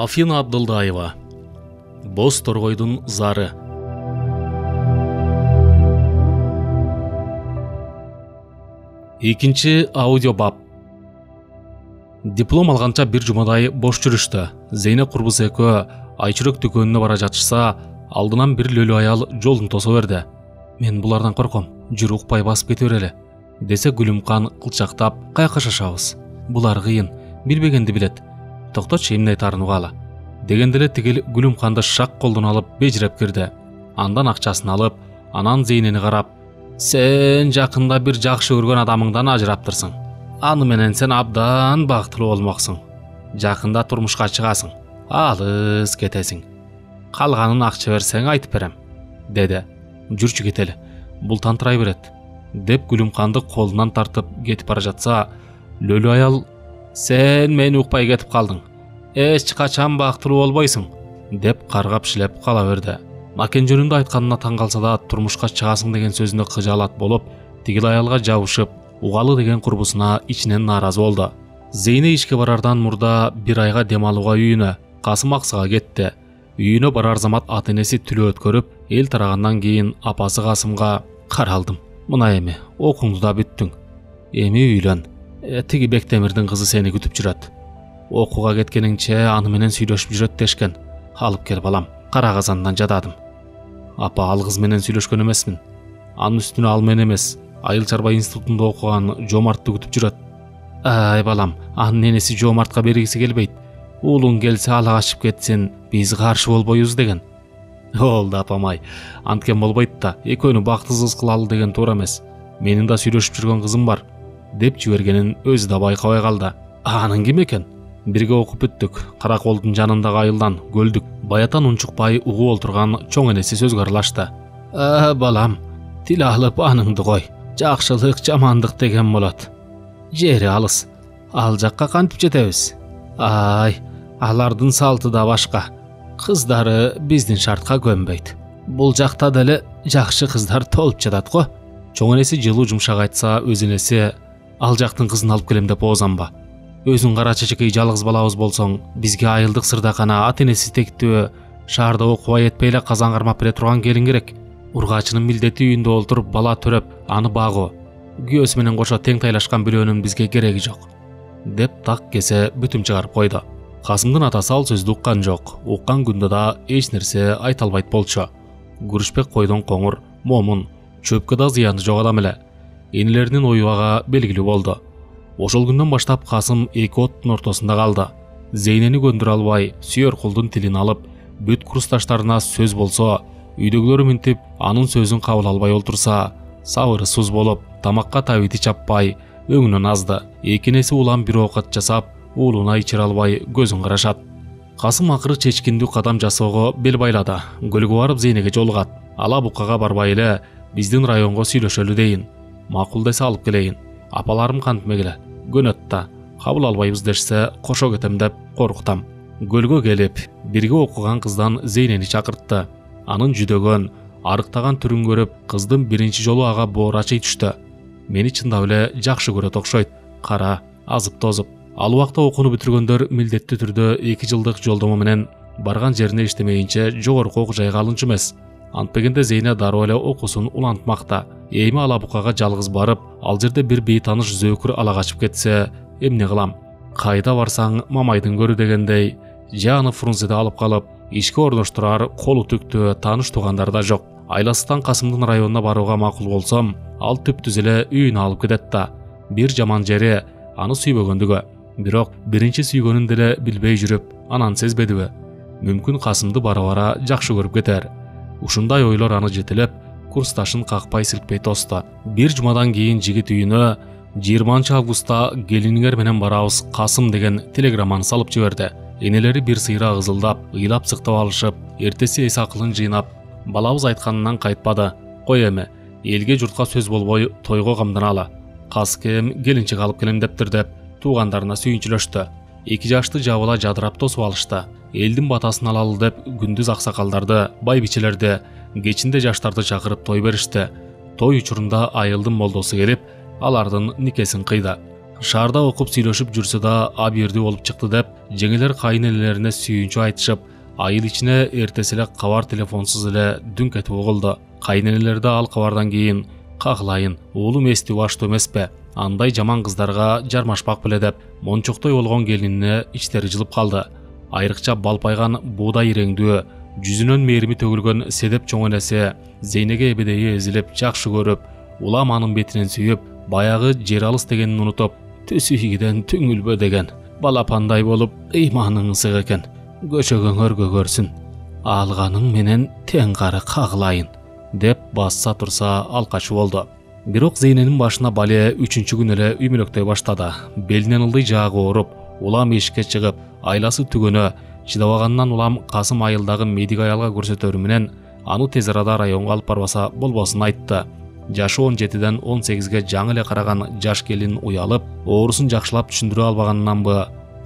Афина Абдылдаева. Боз торгойдун зары. Экинчи аудиобап. Диплом алганча бир жумадай бош жүрүштү. Зейне курбус экөө айчүрөк дүкөнүнө бара жатышса, алдынан бир лөлү аял жолун тосо берди. Мен булардан корком, жүрү укпай басып кете берели, десе Гүлүмкан кылчактап, каяка шашабыз. Булар кыйын, билбегенди билет. Токточу эмне айтарын угалы. Дегенде эле тигил Гүлүмканды шак колдон алып бежиреп кирди. Андан акчасын алып, анан Зейнени карап, "Сен жакында бир жакшы көргөн адамыңдан ажыраптырсың. Аны менен сен абдан бактылуу болмоксуң. Жакында турмушка чыгасың, алыс кетесиң. Калганын акча берсең айтып берем", деди. "Жүрчү кетели, бул тантырай берет", деп Гүлүмканды колунан тартып кетип бара жатса, лөлү аял, "Сен мени укпай кетип калдың. Эч качан бактылуу болбойсуң", деп каргап шилеп кала берди. Макен жөнүндө айтканына таң калса да, турмушка чыгасың деген сөзүнө кыжаалат болуп, тигил аялга жабышып, угалы деген курбусуна ичинен нааразы болду. Зейне ишке барардан мурда бир айга дем алууга үйүнө, Касым Аксыга кетти. Үйүнө барар замат ата энеси түлөө өткөрүп, эл тарагандан кийин апасы Касымга, "Каралдым. Мына эми окуңду да бүттүң. Эми үйлөн. Тиги Бектемирдин кызы сени күтүп жүрөт. Окууга кеткениңче аны менен сүйлөшүп жүрөт дешкен. Алып кел балам. Кара казандан жададым." "Апа, ал кыз менен сүйлөшкөн эмесмин. Анын үстүнө ал мен эмес, Айыл чарба институтунда окуган Жомартты күтүп жүрөт." "Ай балам, анын энеси Жомартка бергиси келбейт. Уулуң келсе ала качып кетсин, биз каршы болбойбуз" деген. "Болду апамай, анткен болбойт да, экөөнү бактысыз кылалы деген туура эмес. Менин да сүйлөшүп жүргөн кызым бар", деп жибергенин өзү да байкабай калды. "Анын ким экен?" "Бирге окуп бүттүк. Караколдун жанындагы айылдан көлдүк." Баятан унчукпай угуп олтурган чоң энеси сөзгө аралашты. "Балам, тил алып аныңды кой. Жакшылык, жамандык деген болот. Жери алыс. Ал жакка кантип жетебиз? Алардын салты да башка. Кыздары биздин шартка көнбөйт. Бул жакта деле жакшы кыздар толуп жатат го." Чоң энеси жылуу жумшак айтса, өз энеси, "Ал жактын кызын алып келем деп оозанба. Өзүң кара чечекей жалгыз балабыз болсоң, бизге айылдык сырдакана, ата энеси тектүү, шаарда окубай этпей эле казан кармап бере турган келин керек. Ургаачынын милдети үйүндө олтуруп бала төрөп, аны багуу. Күйөөсү менен кошо тең тайлашкан бирөөнүн бизге кереги жок", деп так кесе бүтүм чыгарып койду. Касымдын атасы ал сөздү уккан жок. Уккан күндө да эч нерсе айта албайт болчу. Күрүшпек койдон коңур, момун, чөпкө да зыяны жок адам эле. Энелеринин ою ага белгилүү болду. Ошол күндөн баштап Касым эки оттун ортосунда калды. Зейнени көндүрө албай, сүйөр кулдун тилин алып, бүт курсташтарына сөз болсо, үйдөгүлөрү минтип анын сөзүн кабыл албай олтурса, сабыры суз болуп, тамакка табити чаппай, өңүнөн азды. Экинеси улам бир оокат жасап, уулуна ичире албай көзүн карашат. Касым акыры чечкиндүү кадам жасоого бел байлады. Көлгө барып Зейнеге жолугат. "Ала букага барбай эле, биздин районго сүйлөшөлү дейин. Макул десе алып келейин. Апаларым кантмегиле, көнөт да, кабыл албайбыз дешсе кошо кетем деп коркутам." Көлгө келип, бирге окуган кыздан Зейнени чакыртты. Анын жүдөгөн, арыктаган түрүн көрүп, кыздын биринчи жолу ага боор ачый түштү. "Мени чындап эле жакшы көрөт окшойт. Кара, азып тозуп." Ал убакта окууну бүтүргөндөр милдеттүү түрдө 2 жылдык жолдомо менен барган жерине иштемейинче жогорку окуу жайга алынчу эмес. Антпегенде Зейне дароо эле окуусун улантмакта. Эми ала букага жалгыз барып, ал жерде бир бейтаныш зөөкүр ала качып кетсе, эмне кылам? Кайда барсаң мамайдын көрү дегендей, же аны Фрунзеде алып калып, ишке орноштурар колу түктүү тааныш туугандар да жок. Айласытан Касымдын районуна барууга макул болсом, ал түптүз эле үйүнө алып кетет да. Бир жаман жери аны сүйбөгөндүгү. Бирок биринчи сүйгөнүн деле билбей жүрүп, анан сезбедиби? Мүмкүн Касымды бара-бара жакшы көрүп кетер. Ушундай ойлор аны жетелеп, курсташын какпай силкпей тосту. Бир жумадан кийин жигит үйүнө 20 августта келиниңер менен барабыз Касым деген телеграмманы салып жиберди. Энелери бир сыйра кызылдап, ыйлап сыктап алышып, эртеси эс акылын жыйнап, балабыз айтканынан кайтпады. "Кой эми, элге журтка сөз болбой тойго камданалы. Каз кем келинчек алып келем дептир" деп туугандарына сүйүнчүлөштү. 2 жашты жабыла жадырап тосуп алышты. Элдин батасын алалы деп күндүз аксакалдарды, байбичелерди, кечинде жаштарды чакырып той беришти. Той учурунда айылдын молдосу келип, алардын никесин кыйды. Шаарда окуп сүйлөшүп жүрсө да абийирдүү болуп чыкты деп жеңелер кайнелелерине сүйүнчү айтышып, айыл ичине эртеси эле кабар телефонсуз эле дүң кетип угулду. Кайнелелер да ал кабардан кийин «Кагылайын, уулум эстүү баштуу эмеспи? Андай жаман кыздарга жармашпак беле» деп мончоктой болгон келинине ичтери жылып калды. Айрыкча балпайган буудай иреңдүү, жүзүнөн мээрими төгүлгөн седеп чоң энеси Зейнеге эбедейи эзилип жакшы көрүп, улам анын бетинен сүйүп, баягы жер алыс дегенин унутуп, «Түсү ийгиден түңүлбө» деген балапандай болуп ыйманың ысык экен. «Көчөгөңөр көгөрсүн, алганың менен тең кары кагылайын» деп басса турса алкачы болду. Бирок Зейненин башына бале 3-чү күн эле үймөлөктөй баштады. Белинен ылдый жаагы ооруп, улам эшикке чыгып, айласы түгөнө, чыдабаганынан улам Касым айылдагы медик аялга көрсөтөрү менен аны тез арада районго алып барбаса болбосун айтты. Жашы 17ден 18ге жаңы эле караган жаш келин уялып, оорусун жакшылап түшүндүрө албаганынанбы,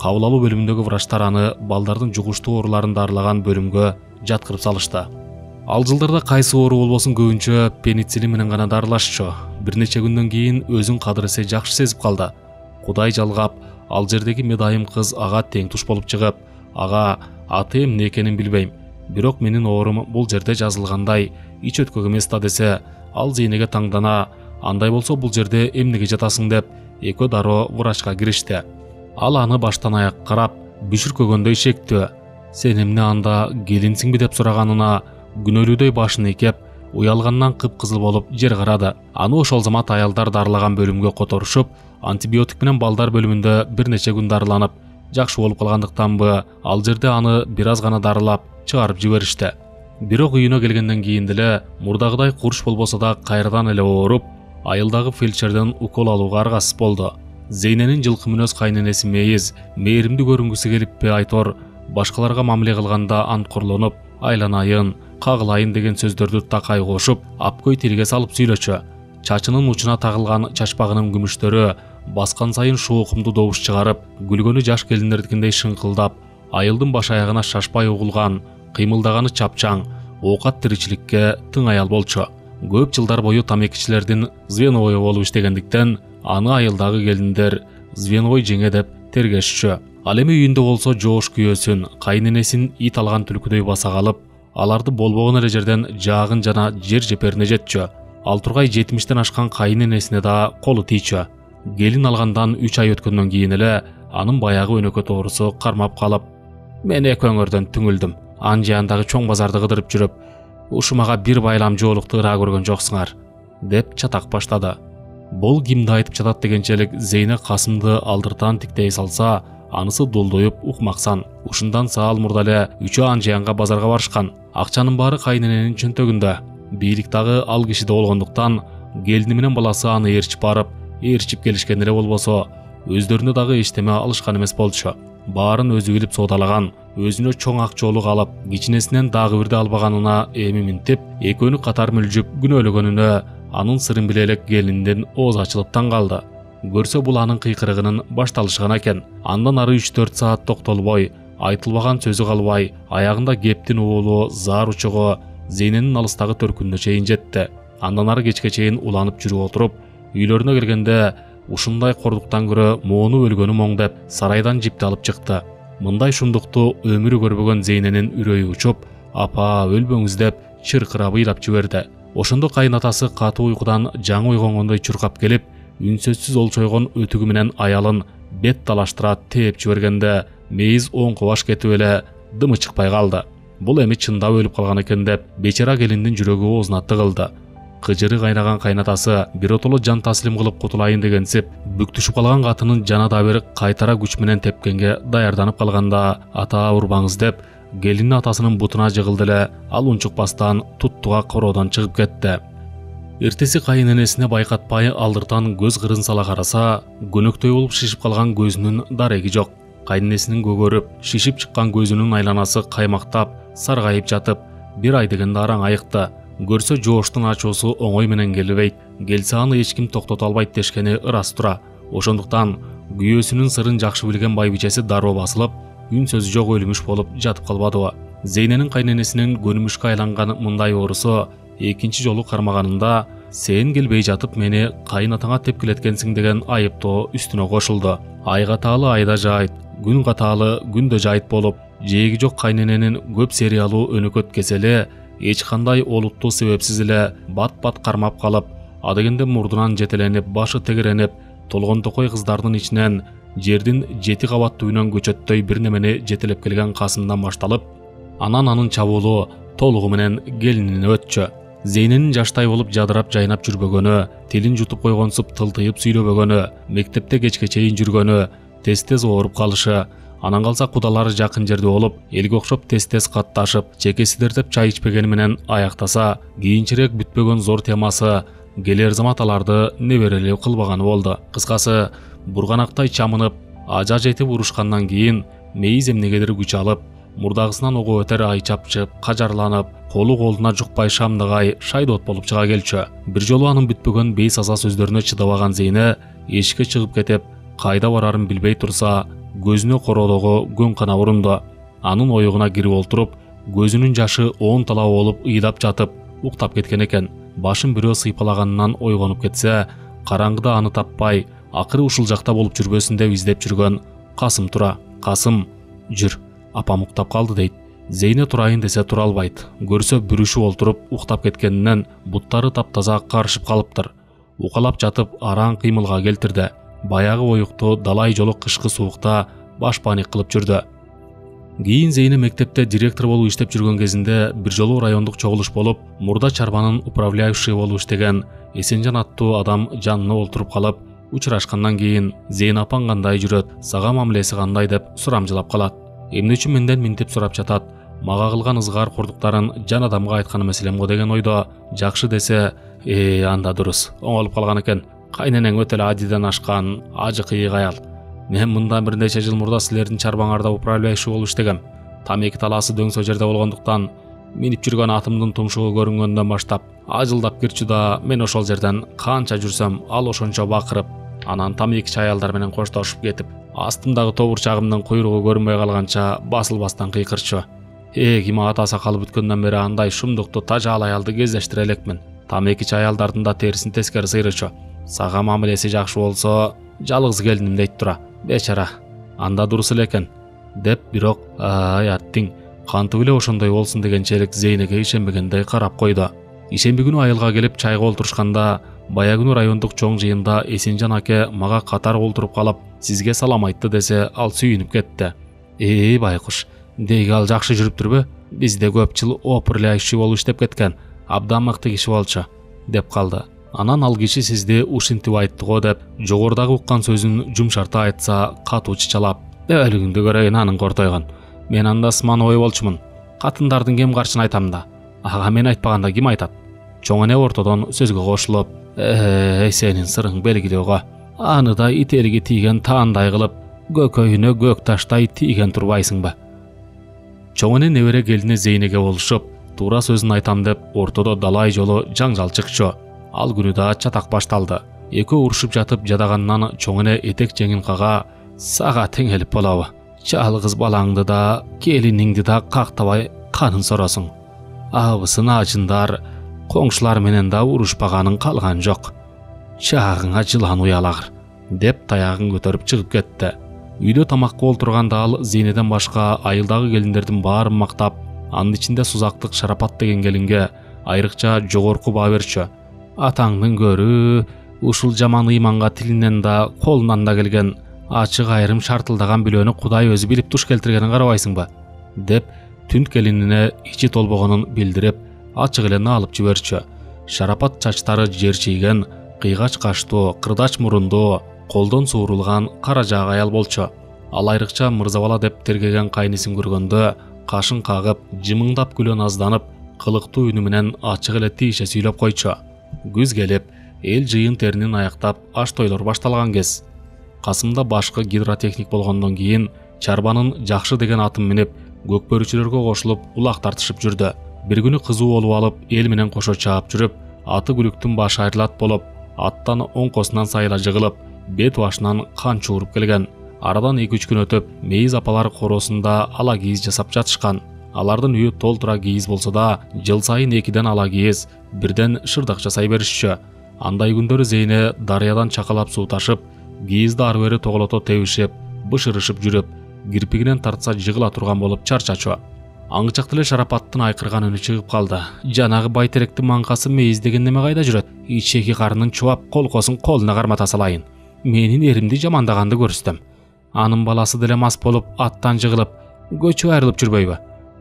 кабыл алуу бөлүмүндөгү врачтар аны балдардын жугуштуу ооруларын дарылаган бөлүмгө жаткырып салышты. Ал жылдарда кайсы оору болбосун көбүнчө пенициллин менен гана дарылашчу. Бир нече күндөн кийин өзүн кадыр эсе жакшы сезип калды. Кудай жалгап, ал жердеги медайым кыз ага тең туш болуп чыгып, ага аты эмне экенин билбейм, бирок менин оорум бул жерде жазылгандай ич өткөк эмес да десе, ал Зейнеге таңдана, андай болсо бул жерде эмнеге жатасың деп экөө дароо врачка киришти. Ал аны баштан аяк карап, бүшүркөгөндөй шектүү. Сен эмне анда келинсиңби деп сураганына күнөөлүүдөй башын ийкеп, уялгандан кыпкызыл болуп жер карады. Аны ошол замат аялдар дарылаган бөлүмгө которушуп, антибиотик менен балдар бөлүмүндө бир нече күн дарыланып, жакшы болуп калгандыктанбы, ал жерде аны бир аз гана дарылап чыгарып жиберишти. Бирок үйүнө келгенден кийин деле мурдагыдай курч болбосо да кайрадан эле ооруп, айылдагы фельдшерден укол алууга аргасыз болду. Зейненин жылкы мүнөз кайненеси Мейиз мээримдүү көрүнгүсү келиппи айтор, башкаларга мамиле кылганда анткорлонуп, айланайын, кагылайын деген сөздөрдү такай кошуп, апкөй тилге салып сүйлөчү. Чачынын учуна тагылган чачпагынын күмүштөрү баскан сайын шоокумдуу добуш чыгарып, күлгөнү жаш келиндердикиндей шыңкылдап, айылдын баш аягына шашпай угулган, кыймылдаганы чапчаң, оокат тиричиликке тың аял болчу. Көп жылдар бою тамекичилердин звеновой болуп иштегендиктен, аны айылдагы келиндер звеновой жеңе деп тергешчү. Ал эми үйүндө болсо жоош күйөөсүн, кайненесин ит алган түлкүдөй баса калып, аларды болбогон эле жерден жаагын жана жер жеперине жетчү. Ал тургай 70тен ашкан кайненесине да колу тийчү. Келин алгандан 3 ай өткөндөн кийин эле анын баягы өнөкөт оорусу кармап калып, мен экөөңөрдөн түңүлдүм. Анжияндагы чоң базарды кыдырып жүрүп, ушумага бир байлам жоолукту ыраа көргөн жоксуңар деп чатак баштады. Бул кимди айтып жатат дегенчелик Зейне Касымды алдыртан тиктей салса, анысы дулдуюп укмаксан. Ушундан саал мурда эле үчөө Анжиянга базарга барышкан. Акчанын баары кайнененин чөнтөгүндө. Бийлик дагы ал кишиде болгондуктан, келини менен баласы аны ээрчип барып, ээрчип келишкен эле болбосо, өздөрүнө дагы эчтеме алышкан эмес болчу. Баарын өзү билип соодалаган, өзүнө чоң акчолук алып, кичинесинен дагы бирди албаганына эми минтип, экөөнү катар мүлжүп күнөөлөгөнүнө анын сырын биле элек келиндин ооз ачылып таң калды. Көрсө бул анын кыйкырыгынын башталышкан экен. Андан ары 3-4 саат токтолбой, айтылбаган сөзү калбай, аягында кептин уулу, заар учугу Зейненин алыстагы төркүнүнө чейин жетти. Андан ары кечке чейин уланып жүрүп отуруп, үйлөрүнө келгенде ушундай кордуктан көрө моонуп өлгөнүм оң деп сарайдан жипти алып чыкты. Мындай шумдукту өмүрү көрбөгөн Зейненин үрөйү учуп, апа өлбөңүз деп чыркырап ыйлап жиберди. Ошондо кайнатасы катуу уйкудан жаңы ойгонгондой чуркап келип, үнсөзсүз олчойгон өтүгү менен аялын бет талаштыра тээп жибергенде, Мейиз оңко баш кетип эле дымы чыкпай калды. Бул эми чындап өлүп калган экен деп бечара келиндин жүрөгү оозуна тыгылды. Кыжыры кайнаган кайнатасы биротоло жан таслим кылып кутулайын дегенсип, бүктүшүп калган катынын жанада бир кайтара күч менен тепкенге даярданып калганда, ата урбаңыз деп келини атасынын бутуна жыгылды эле, ал унчукпастан туттуга короодон чыгып кетти. Эртеси кайненесине байкатпай алдыртан көз кырын сала караса, көнөктөй болуп шишип калган көзүнүн дареги жок. Кайненесинин көгөрүп, шишип чыккан көзүнүн айланасы каймактап, саргайып жатып, бир ай дегенде араң айыкты. Көрсө жооштун ачуусу оңой менен келбейт, келсе аны эч ким токтото албайт дешкени ырас тура. Ошондуктан күйөөсүнүн сырын жакшы билген байбичеси дароо басылып, үн сөзү жок өлүмүш болуп жатып калбадыбы. Зейненин кайненесинин көнүмүшкө айланган мындай оорусу экинчи жолу кармаганында Сен келбей жатып мени кайнатаңа тепкилеткенсиң деген айыптоо үстүнө кошулду. Ай катаалы айда жайыт, күн катаалы күндө жайыт болуп, жээги жок кайнененин көп сериялуу өнөкөт кеселе эч кандай олуттуу себепсиз эле бат-бат кармап калып, адегенде мурдунан жетеленип, башы тегеренип, толгонтокой кыздардын ичинен жердин 7 кабаттуу үйүнөн көчөттөй бир немени жетелеп келген Касымдан башталып, анан анын чабуулу толугу менен келинине өтчү. Зейненин жаштай болуп жадырап жайнап жүрбөгөнү, тилин жутуп койгонсуп тылтыйып сүйлөбөгөнү, мектепте кечке чейин жүргөнү, тез-тез ооруп калышы, анан калса кудалары жакын жерде болуп, элге окшоп тез-тез катташып, чекесидер деп чай ичпегени менен аяктаса, кийинчерээк бүтпөгөн зор темасы келер замат аларды неберелүү кылбаганы болду. Кыскасы, бурганактай чамынып, ажа жетип урушкандан кийин мейиз эмнегедир күч алып, мурдагысынан ого өтер ай чапчып, кажарланып, колу колуна жукпай шамдыгай шайдоот болуп чыга келчү. Бир жолу анын бүтпөгөн бейсаза сөздөрүнө чыдабаган Зейне эшикке чыгып кетип, кайда барарын билбей турса, көзүнө кородогу көң кана урунду. Анын оюгуна кирип олтуруп, көзүнүн жашы оон талаа болуп ыйдап жатып, уктап кеткен экен. Башын бирөө сыйпалаганынан ойгонуп кетсе, караңгыда аны таппай, акыры ушул жакта болуп жүрбөсүн деп издеп жүргөн Касым тура. Касым, жүр, апам уктап калды дейт. Зейне турайын десе тура албайт. Көрсө бүрүшүп олтуруп уктап кеткенинен буттары таптаза карышып калыптыр. Укалап жатып араң кыймылга келтирди. Баягы оюкту далай жолу кышкы суукта баш паник кылып жүрдү. Кийин Зейне мектепте директор болуп иштеп жүргөн кезинде бир жолу райондук чогулуш болуп, мурда чарбанын управляющий болуп иштеген Эсенжан аттуу адам жанына олтуруп калып, учурашкандан кийин Зейне апаң кандай жүрөт, сага мамилеси кандай деп сурамжылап калат. Эмне үчүн менден минтип сурап жатат? Мага кылган ызгар курдуктарын жан адамга айтканы маселем го деген ойдо. Жакшы десе, анда дурус, оңолуп калган экен. Кайненең өтө эле адиден ашкан, ажы кыйык аял. Мен мындан бир нече жыл мурда силердин чарбаңарда управляющий болуп иштегем. Тамеки талаасы дөңсө жерде болгондуктан минип жүргөн атымдын тумшугу көрүнгөндөн баштап ажылдап кирчү да, мен ошол жерден канча жүрсөм ал ошончо бакырып, анан тамеки аялдар менен коштошуп кетип, астымдагы тобурчагымдын куйругу көрүнбөй калганча басылбастан кыйкырчу. Ким ата сакалы бүткөндөн бери андай шумдукту тажаал аялды кездештире элекмин. Тамеки аялдардын да терисин тескери сыйрычу. Сага мамилеси жакшы болсо, жалгыз келдим дейт тура. Бечара, анда дурус эле экен. Деп бирок, аттиң, кантип эле ошондой болсун дегенчелик Зейнеге ишенбегендей карап койду. Ишемби күнү айылга келип чайга олтурушканда, баягы күнү райондук чоң жыйында Эсенжан аке мага катар олтуруп калып, сизге салам айтты десе, ал сүйүнүп кетти. Байкуш, дейги ал жакшы жүрүптүрбү? Бизде көп жыл управляющий болуп иштеп кеткен, абдан мыкты киши болчу, деп калды. Анан ал киши сизди ушинтип айтты го деп, жогорудагы уккан сөзүн жумшарта айтса, катуу чычалап, өлүгүңдү көрөйүн анын кортойгон. Мен анда смановой болчумун. Катындардын кем каршын айтам да. Ага мен айтпаганда ким айтат? Чоң эне ортодон сөзгө кошулуп, сенин сырың белгилүү го. Аны да ителиги тийген таандай кылып, көкөйүнө көк таштай тийген турбайсыңбы? Чоң эне небере келине Зейнеге болушуп, туура сөзүн айтам деп, ортодо далай жолу жаңжал чыкчу. Ал күнү да чатак башталды. Экөө урушуп жатып жадаганнан чоң эне этек жеңин кага, сага теңелип болобу? Жалгыз балаңды да, келиниңди да кактабай канын соросуң. Абысын ажындар, коңшулар менен да урушпаганың калган жок. Чагыңа жылан уялагыр, деп таягын көтөрүп чыгып кетти. Үйдө тамакка олтурганда ал Зейнеден башка айылдагы келиндердин баарын мактап, анын ичинде Сузактык Шарапат деген келинге айрыкча жогорку баа берчү. Атаңдын көрү, ушул жаман ыйманга тилинен да, колунан да келген ачык айрым шартылдаган билөөнү Кудай өзү билип туш келтиргенин карабайсыңбы? Деп түнт келинине ичи толбогонун билдирип, ачык эле наалып жиберчү. Шарапат чачтары жерчийген, кыйгач каштуу, кырдач мурундуу, колдон суурулган кара жаак аял болчу. Ал айрыкча мырзабала деп тергеген кайнысын көргөндө, кашын кагып, жымыңдап күлө назданып, кылыктуу үнү менен ачык эле тийише сүйлөп койчу. Күз келип, эл жыйын теринин аяктап, аш тойлор башталган кез. Касымда башкы гидротехник болгондон кийин чарбанын жакшы деген атын минип, көкбөрүчүлөргө кошулуп улак тартышып жүрдү. Бир күнү кызуу болуп алып, эл менен кошо чаап жүрүп, аты күлүктүн башы айрылат болуп, аттан оңкосунан сайла жыгылып, бет башынан кан чууруп келген. Арадан 2-3 күн өтүп, мейиз апалар коросунда ала кийиз жасап жатышкан. Алардын үйү толтура кийиз болсо да, жыл сайын 2ден ала кийиз, 1ден шырдак жасай беришчү. Андай күндөрү Зейне дарыядан чакалап суу ташып, кийизди ары бери тоголото тебишип, бышырышып жүрүп, кирпигинен тартса жыгыла турган болуп чарчачу. Аңгычак деле Шарапаттын айкырган үнү чыгып калды. Жанагы байтеректин маңкасы мейиз деген неме кайда жүрөт? Ичеки карынын чубап колкосун колуна кармата салайын. Менин эримди жамандаганды көрүстүм. Анын баласы деле мас болуп, аттан жыгылып, көчүп айрылып жүрбөйбү?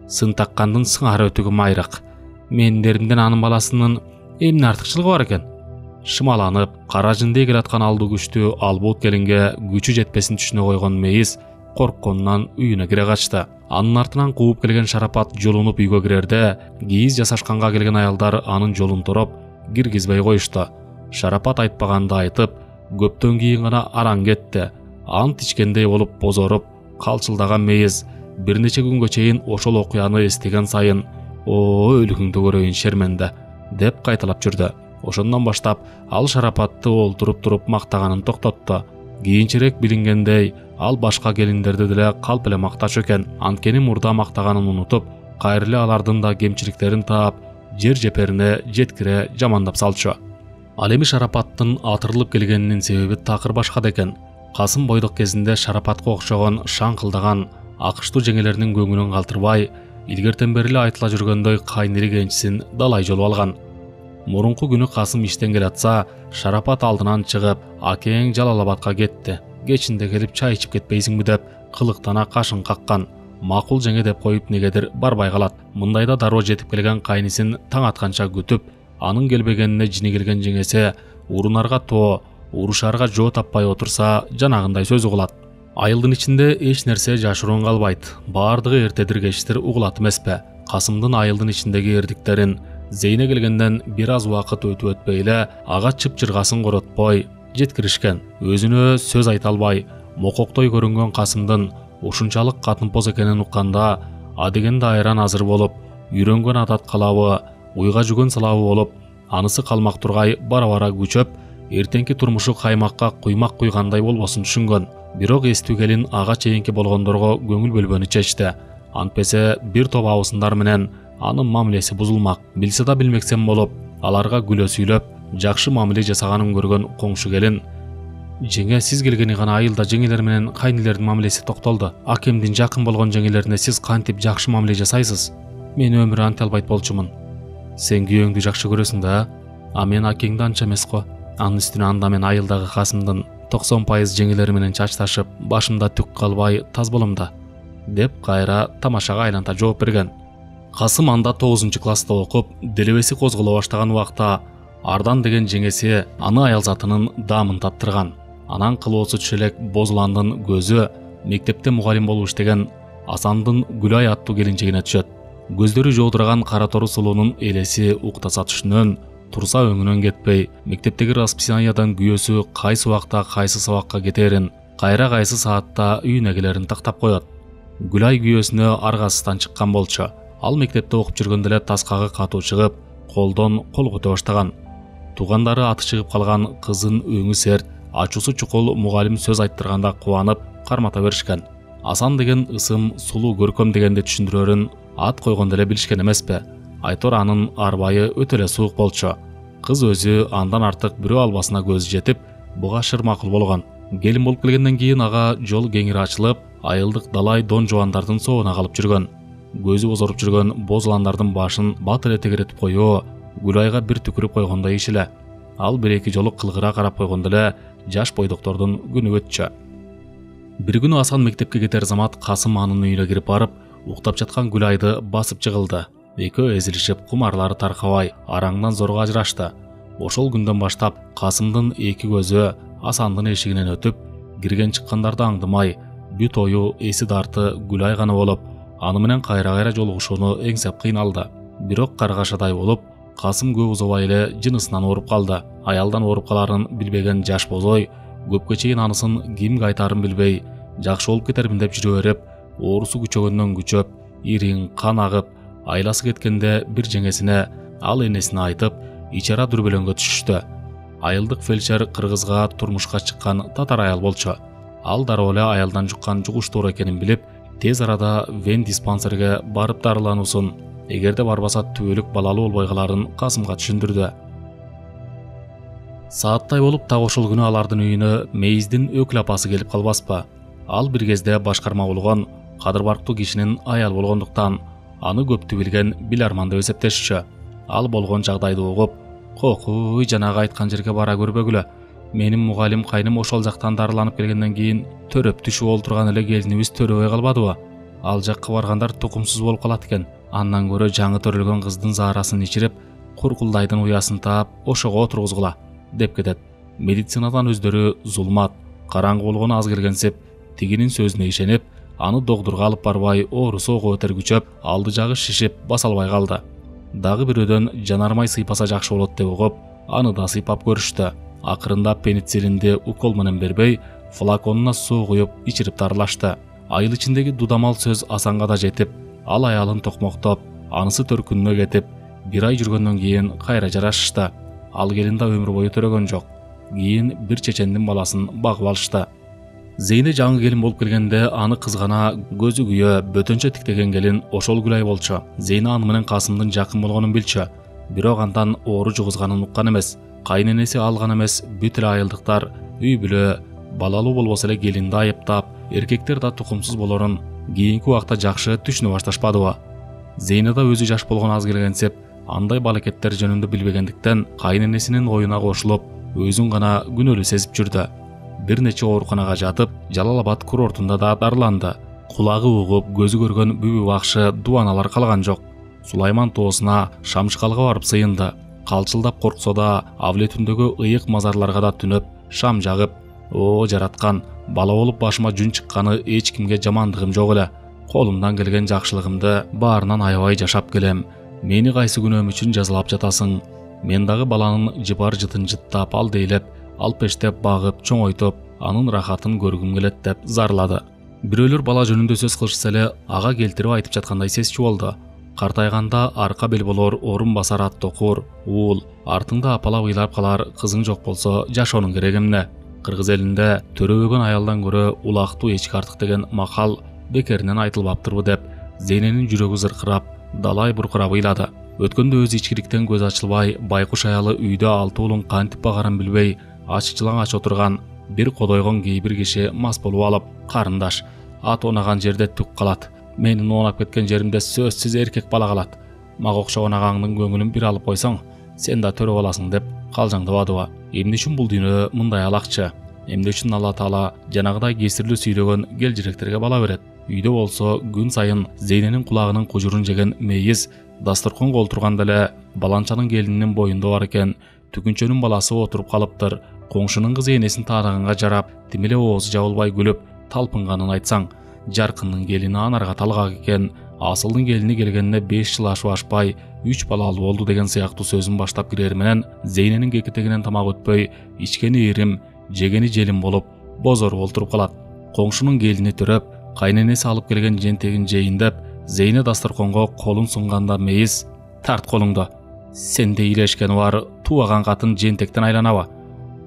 Сын таккандын сыңары өтүгү майрак. Менин эримден анын баласынын эмне артыкчылыгы бар экен? Шымаланып, кара жындай келаткан алды күчтүү албут келинге күчү жетпесин түшүнө койгон мейиз коркконунан үйүнө кире качты. Анын артынан кууп келген Шарапат жолунуп үйгө кирерде, кийиз жасашканга келген аялдар анын жолун тороп, киргизбей коюшту. Шарапат айтпаганды айтып, көптөн кийин гана араң кетти. Ант ичкендей болуп бозоруп, калчылдаган мейиз бир нече күнгө чейин ошол окуяны эстеген сайын «О, өлүгүңдү көрөйүн шерменде» деп кайталап жүрдү. Ошондон баштап ал Шарапатты олтуруп туруп мактаганын токтотту. Кийинчерээк билингендей, ал башка келиндерди деле калп эле мактачу экен. Анткени мурда мактаганын унутуп, кайра эле алардын да кемчиликтерин таап, жер жеперине жеткире жамандап салчу. Ал эми Шарапаттын атырылып келгенинин себеби такыр башкада экен. Касым бойдук кезинде Шарапатка окшогон шаңкылдаган акыштуу жеңелеринин көңүлүн калтырбай, илгертен бери эле айтыла жүргөндөй кайнери кенчисин далай жолуп алган. Мурунку күнү Касым иштен келатса, Шарапат алдынан чыгып, акең Жалалабадка кетти. Кечинде келип чай ичип кетпейсиңби деп кылыктана кашын каккан. Макул жеңе деп коюп негедир барбай калат. Мындайда дароо жетип келген кайнисин таң атканча күтүп, анын келбегенине жини келген жеңеси урунарга тоо, урушарга жоо таппай отурса, жанагындай сөз угулат. Айылдын ичинде эч нерсе жашыруун калбайт. Баардыгы эртедир кечтир угулат эмеспи? Касымдын айылдын ичиндеги эрдиктерин Зейне келгенден бир аз убакыт өтүп өтпөй эле ага чып-чыргасын коротпой жеткиришкен. Өзүнө сөз айта албай, мококтой көрүнгөн Касымдын ушунчалык катымпоз экенин укканда, адегенде айран азыр болуп, үйрөнгөн адат калабы, уйга жүгөн салабы болуп, анысы калмак тургай бара-бара күчөп, эртеңки турмушу каймакка куймак куйгандай болбосун түшүнгөн. Бирок эстүү келин ага чейинки болгондорго көңүл бөлбөнү чечти. Антпесе бир топ абысындар менен анын мамилеси бузулмак. Билсе да билмексен болуп, аларга күлө сүйлөп, жакшы мамиле жасаганын көргөн коңшу келин: «Жеңе, сиз келгени гана айылда жеңелер менен кайнилердин мамилеси токтолду. Акемдин жакын болгон жеңелерине сиз кантип жакшы мамиле жасайсыз? Мен өмүрү анте албайт болчумун. Сен күйөөңдү жакшы көрөсүң да, а мен акеңди анча эмес го. Анын үстүнө анда мен айылдагы Касымдын 90% жеңелери менен чачташып, башымда түк калбай таз болом да», деп кайра тамашага айланта жооп берген. Касым анда 9-класста окуп, делебеси козголо баштаган убакта Ардан деген жеңеси аны аялзатынын даамын таптырган. Анан кылоосу түшө элек Бозуландын көзү мектепте мугалим болуп иштеген Асандын Гүлай аттуу келинчегине түшөт. Көздөрү жоодураган кара тору сулуунун элеси уктаса түшүнөн, турса өңүнөн кетпей, мектептеги расписаниядан күйөөсү кайсы убакта кайсы сабакка кетерин, кайра кайсы саатта үйүнө келерин тактап коет. Гүлай күйөөсүнө аргасыздан чыккан болчу. Ал мектепте окуп жүргөндө эле таскагы катуу чыгып, колдон кол көтө баштаган. Туугандары аты чыгып калган кызын өңү серт, ачуусу чукул мугалим сөз айттырганда кубанып, кармата беришкен. Асан деген ысым, сулуу көркөм дегенди түшүндүрөрүн ат койгондо эле билишкен эмеспи? Айтор анын арбайы өтө эле суук болчу. Кыз өзү андан артык бирөө албасына көзү жетип, буга шыр макул болгон. Келин болуп келгенден кийин ага жол кеңири ачылып, айылдык далай дон жубандардын соогуна калып жүргөн. Көзү бозоруп жүргөн бозуландардын башын бат эле тегеретип коюу Гүлайга бир түкүрүп койгондой иш эле. Ал бир-эки жолу кылгыра карап койгондо эле жаш бойдоктордун күнү өтчү. Бир күнү Асан мектепке кетер замат Касым анын үйүнө кирип барып, уктап жаткан Гүлайды басып жыгылды. Экөө эзилишип, кумарлары таркабай, араңдан зорго ажырашты. Ошол күндөн баштап Касымдын эки көзү Асандын эшигинен өтүп, кирген чыккандарды аңдымай, бүт ою эси дарты Гүлай гана болуп, аны менен кайра-кайра жолугушууну эңсеп кыйналды. Бирок каргашадай болуп, Касым көп узабай эле жынысынан ооруп калды. Аялдан ооруп каларын билбеген жаш бозой көпкө чейин анысын кимге айтарын билбей, жакшы болуп кетермин деп жүрө берип, оорусу күчөгөндөн күчөп, ириң кан агып, айласы кеткенде бир жеңесине, ал энесине айтып, ичара дүрбөлөңгө түшүштү. Айылдык фельдшер кыргызга турмушка чыккан татар аял болчу. Ал дароо эле аялдан жуккан жугуштуур экенин билип, Тез арада Вен диспансерге барып дарыланусын, эгерде барбаса түбөлүк балалуу болбой каларын Касымга түшүндүрдү. Сааттай болуп так ошол күнү алардын үйүнө Мейиздин өкүл апасы келип калбаспы. Ал бир кезде башкарма болгон кадыр барктуу кишинин аялы болгондуктан аны көптү билген биларман деп эсептешчү. Ал болгон жагдайды угуп, "Кокуй, жанагы айткан жерге бара көрбөгүлө. Менин мугалим кайным ошол жактан дарыланып келгенден кийин төрөп түшүп олтурган эле келинибиз төрөбөй калбадыбы? Ал жакка баргандар тукумсуз болуп калат экен. Андан көрө жаңы төрөлгөн кыздын заарасын ичирип, куркулдайдын уясын таап, ошого отургузгула" деп кетет. Медицинадан өздөрү зулмат, караңгы болгону аз келгенсип, тигинин сөзүнө ишенип, аны доктурга алып барбай, оорусу ого бетер күчөп, алды жагы шишип, баса албай калды. Дагы бирөөдөн жанармай сыйпаса жакшы болот деп угуп, аны да сыйпап көрүштү. Акырында пенициллинди укол менен бербей, флаконуна суу куюп ичирип дарылашты. Айыл ичиндеги дудамал сөз Асанга да жетип, ал аялын токмоктоп, анысы төркүнүнө кетип, бир ай жүргөндөн кийин кайра жарашышты. Ал келин да өмүр бою төрөгөн жок. Кийин бир чечендин баласын багып алышты. Зейне жаңы келин болуп келгенде аны кызгана, көзү күйө, бөтөнчө тиктеген келин ошол Гүлай болчу. Зейне аны менен Касымдын жакын болгонун билчү. Бирок андан оору жугузганын уккан эмес. Кайненеси алган эмес, бүт эле айылдыктар үй бүлө балалуу болбосо эле келинди айыптап, эркектер да тукумсуз болорун кийинки убакта жакшы түшүнө башташпадыбы. Зейне да өзү жаш болгон аз келгенсип, андай балекеттер жөнүндө билбегендиктен кайненесинин оюна кошулуп, өзүн гана күнөөлүү сезип жүрдү. Бир нече ооруканага жатып, Жалал-Абад курортунда да дарыланды. Кулагы угуп, көзү көргөн бүбү бакшы дубаналар калган жок. Сулайман тоосуна Шамшыкалга барып сыйынды. Калчылдап корксо да, Авлетүндөгү ыйык мазарларга да түнөп, шам жагып, "О, жараткан, бала болуп башыма жүн чыкканы эч кимге жамандыгым жок эле. Колумдан келген жакшылыгымды баарынан аябай жашап келем. Мени кайсы күнөөм үчүн жазалап жатасың? Мен дагы баланын жыбар жытын жыттап, алдейлеп, алпештеп багып, чоңойтуп, анын рахатын көргүм келет" деп зарлады. Бирөөлөр бала жөнүндө сөз кылышса эле ага келтирип айтып жаткандай сезчү болду. Картайганда арка бел болор, орун басар ат токур, уул, артыңда апалап ыйлап калар кызың жок болсо жашоонун кереги эмне? Кыргыз элинде төрөбөгөн аялдан көрө улактуу эчки артык деген макал бекеринен айтылбаптырбы деп Зейненин жүрөгү зыркырап, далай буркурап ыйлады. Өткөндө өз ичкиликтен көз ачылбай, байкуш аялы үйдө 6 уулун кантип багарын билбей, аччылаң отурган бир кодойгон кейбир киши мас болуп алып, "Карындаш, ат оонаган жерде түк калат. Менин оонап кеткен жеримде сөзсүз эркек бала калат. Мага окшогон агаңдын көңүлүн бир алып койсоң, сен да төрөп аласың" деп калжаңдабадыбы. Эмне үчүн бул дүйнө мындай алакчы? Эмне үчүн Алла Таала жанагыдай кесирлүү сүйлөгөн келжиректерге бала берет? Үйдө болсо күн сайын Зейненин кулагынын кужурун жеген мейиз дасторконго олтурганда эле баланчанын келининин боюнда бар экен, түгүнчөнүн баласы отуруп калыптыр. Коңшунун кызы энесин таанаганга жарап, тим эле оозу жабылбай күлүп, талпынганын айтсаң, Жаркындын келини анарга талгак экен, Асылдын келини келгенине 5 жыл ашпай 3 балалуу болду деген сыяктуу сөзүн баштап кирери менен Зейненин кекитегинен тамак өтпөй, ичкени ирим, жегени желим болуп, бозоруп олтуруп калат. Коңшунун келини төрөп, кайненеси алып келген жентегин жейин деп, Зейне дасторконго колун сунганда мейиз, "Тарт колуңду. Сенде илешкени бар, туаган катын жентектен айланабы?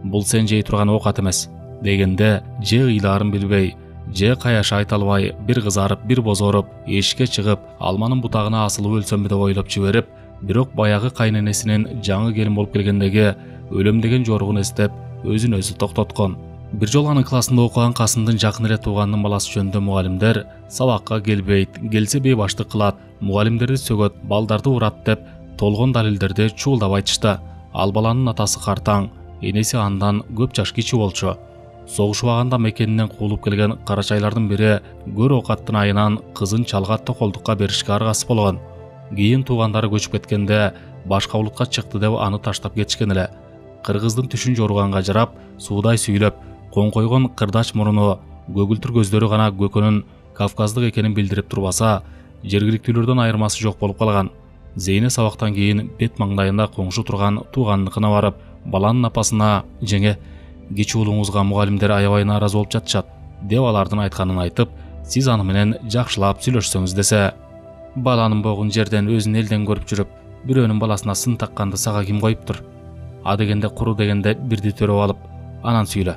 Бул сен жей турган оокат эмес" дегенде, же ыйлаарын билбей, же каяша айта албай, бир кызарып, бир бозоруп, эшикке чыгып, алманын бутагына асылып өлсөмбү деп ойлоп жиберип, бирок баягы кайненесинин жаңы келин болуп келгендеги өлөм деген жоругун эстеп, өзүн өзү токтоткон. Бир жолу анын классында окуган Касымдын жакын эле тууганынын баласы жөнүндө мугалимдер сабакка келбейт, келсе бейбаштык кылат, мугалимдерди сөгөт, балдарды урат деп толгон далилдерди чуулдап айтышты. Ал баланын атасы картаң, энеси андан көп жаш кичи болчу. Согуш убагында мекенинен куулуп келген карачайлардын бири көр оокаттын айынан кызын чалга токолдукка беришке аргасыз болгон. Кийин туугандары көчүп кеткенде башка улутка чыкты деп аны таштап кетишкен эле. Кыргыздын түшүн жоруганга жарап, суудай сүйлөп, коңкойгон кырдач муруну, көгүлтүр көздөрү гана көкөнүн кавказдык экенин билдирип турбаса, жергиликтүүлөрдөн айырмасы жок болуп калган. Зейне сабактан кийин бет маңдайында коңшу турган тууганыныкына барып, баланын апасына "Жеңе, кечи уулуңузга мугалимдер аябай нааразы болуп жатышат" деп алардын айтканын айтып, "Сиз аны менен жакшылап сүйлөшсөңүз" десе, "Баланын богун жерден өзүн элден көрүп жүрүп, бирөөнүн баласына сын такканды сага ким коюптур? А дегенде куру дегенде бирди төрөп алып, анан сүйлө"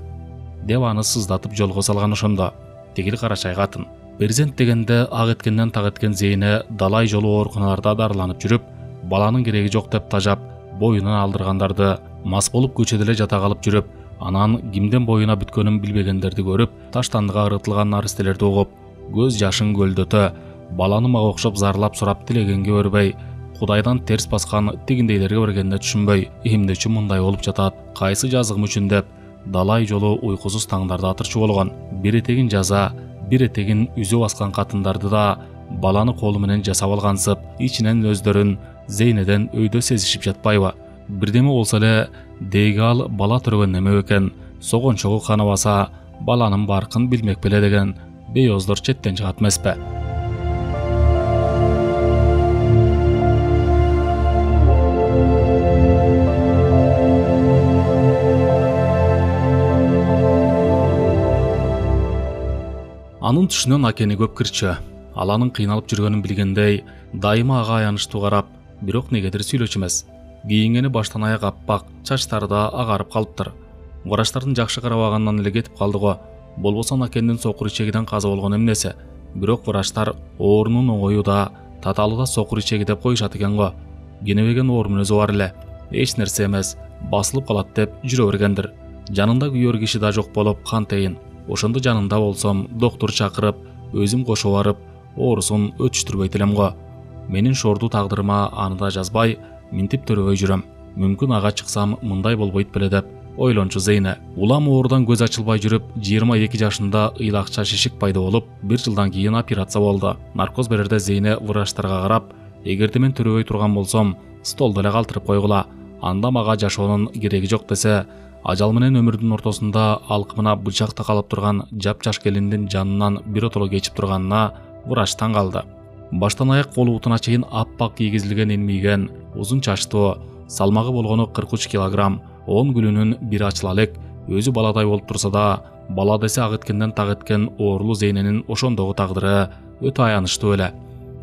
деп аны сыздатып жолго салган ошондо. Тигил карачай катын Перзент дегенде ак эткенден так эткен Зейне далай жолу ооруканаларда дарыланып жүрүп, баланын кереги жок деп тажап, боюнан алдыргандарды, мас болуп көчөдө эле жата калып жүрүп, анан кимден боюна бүткөнүн билбегендерди көрүп, таштандыга ырытылган наристелерди угуп, көз жашын көлдөтө, баланы мага окшоп зарлап сурап тилегенге өрбөй, Кудайдан терс баскан тигиндейлерге бергенде түшүнбөй, эмне үчүн мындай болуп жатат, кайсы жазыгым үчүн деп, далай жолу уйкусуз таңдарда атырчу болгон. Бир этегин жаза, бир этегин үзүп аскан катындарды да баланы колу менен жасап алгансып, ичинен өздөрүн Зейнеден өйдө сезишип жатпайбы? Бирдеме болсо эле деги ал бала төрөгөн неме экен, согончогу канабаса, баланын баркын билмек беле деген бейоздор четтен чыгат эмеспи? Анын түшүнөн акени көп кирчү. Ал анын кыйналып жүргөнүн билгендей, дайыма ага аянычтуу карап, бирок негедир сүйлөчү эмес. Кийингени баштан аяк аппак, чачтары да агарып калыптыр. Врачтардын жакшы карабаганынан эле кетип калды го. Болбосо акендин сокур ичегиден каза болгон эмнеси. Бирок врачтар оорунун оңою да, татаалы да сокур ичеги деп коюшат экен го. Кенебеген оорунун өзү бар эле. Эч нерсе эмес, басылып калат деп жүрө бергендир. Жанында күйөр киши да жок болуп, кантейин. Ошондо жанында болсом, доктор чакырып, өзүм кошо барып, оорусун өтүштүрбөйт элем го. Менин шорду тагдырыма аны да жазбай, минтип төрөбөй жүрөм. Мүмкүн ага чыксам мындай болбойт беле деп ойлончу Зейне. Улам оорудан көз ачылбай жүрүп, 22 жашында ыйлакча шишик пайда болуп, 1 жылдан кийин операция болду. Наркоз берерде Зейне врачтарга карап, эгерде мен төрөбөй турган болсом, столдо эле калтырып койгула. Анда мага жашоонун кереги жок десе, ажал менен өмүрдүн ортосунда алкымына бычак такалып турган жапжаш келиндин жанынан биротоло кечип турганына врач таң калды. Баштан аяк колу бутуна чейин аппак кийгизилген энмийген, узун чачтуу, салмагы болгону 43 килограмм, 10 күлүнүн бири ачыла элек, өзү баладай болуп турса да, бала десе ак эткенден так эткен оорлуу Зейненин ошондогу тагдыры өтө аянычтуу эле.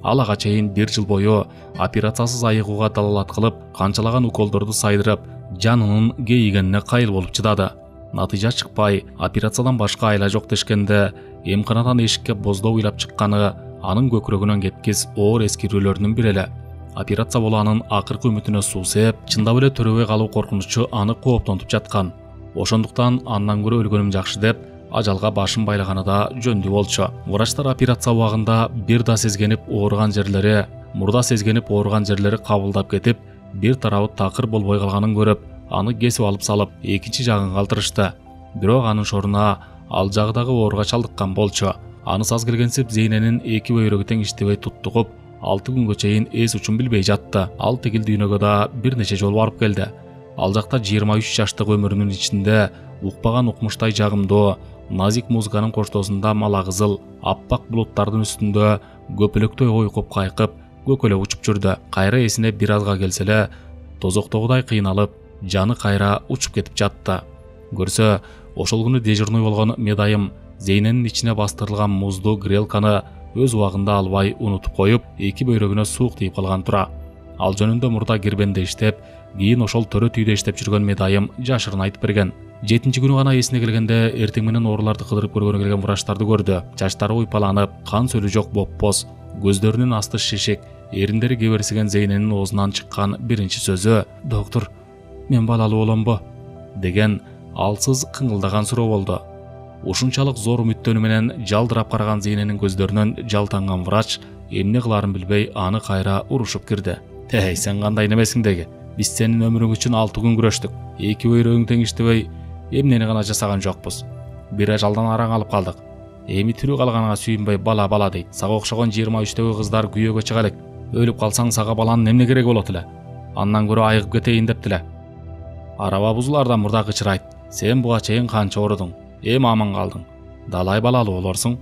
Ал ага чейин 1 жыл бою операциясыз айыгууга далалат кылып, канчалаган уколдорду сайдырып, жанынын кейигенине кайыл болуп чыдады. Натыйжа чыкпай, операциядан башка айла жок дешкенде, эмканадан эшикке боздоо уйлап чыкканы анын көкүрөгүнөн кеткис оор эскирүүлөрүнүн бири эле. Операция болуунун акыркы үмүтүнө суу сээп, чындап эле төрөбөй калуу коркунучу аны кооптонтуп жаткан. Ошондуктан андан көрө өлгөнүм жакшы деп, ажалга башын байлаганы да жөндүү болчу. Врачтар операция убагында бир да сезгенип ооруган жерлери, мурда сезгенип ооруган жерлери кабылдап кетип, бир тарабы такыр болбой калганын көрүп, аны кесип алып салып, экинчи жагын калтырышты. Бирок анын шоруна ал жагы дагы ооруга чалдыккан болчу. Анысы аз келгенсип Зейненин эки бөйрөгү тең иштебей туттугуп, 6 күнгө чейин эс учун билбей жатты. Ал тигил дүйнөгө да бир нече жолу барып келди. Ал жакта 23 жаштык өмүрүнүн ичинде укпаган укмуштай жагымдуу, назик музыканын коштоосунда малагызыл, аппак булуттардын үстүндө көпөлөктөй ойкуп кайкып, көкөлөп учуп жүрдү. Кайра эсине бир азга келсе эле, тозоктогудай кыйналып, жаны кайра учуп кетип жатты. Көрсө, ошол күнү дежурный болгон медайым Зейненин ичине бастырылган муздуу грелканы өз убагында албай унутуп коюп, эки бөйрөгүнө суук тийип калган тура. Ал жөнүндө мурда Гирбенде иштеп, кийин ошол төрө түйдө иштеп жүргөн медайым жашырын айтып берген. 7-нчи күнү гана эсине келгенде эртең менен ооруларды кыдырып көргөнү келген врачтарды көрдү. Чачтары уйпаланып, кан сөлү жок бопбоз, көздөрүнүн асты шишик, эриндери кеберсиген Зейненин оозунан чыккан биринчи сөзү «Доктор, мен балалуу боломбу?» деген алсыз кыңылдаган суроо болду. Ушунчалык зор үмүттөнүү менен жалдырап караган Зейненин көздөрүнөн жалтанган врач эмне кыларын билбей аны кайра урушуп кирди. Сен кандай немесиң деги? Биз сенин өмүрүң үчүн 6 күн күрөштүк. Эки бөйрөгүң тең иштебей, эмнени гана жасаган жокпуз. Бир ажалдан араң алып калдык. Эми тирүү калганыңа сүйүнбөй бала дейт. Сага окшогон 23-төгү кыздар күйөөгө чыга элек. Өлүп калсаң сага баланын эмне кереги болот эле? Андан көрө айыгып кетейин дептиле. Араба бузулардан мурда кычырайт. Сен буга чейин канча оорудуң? Эми аман калдың. Далай балалуу болорсуң.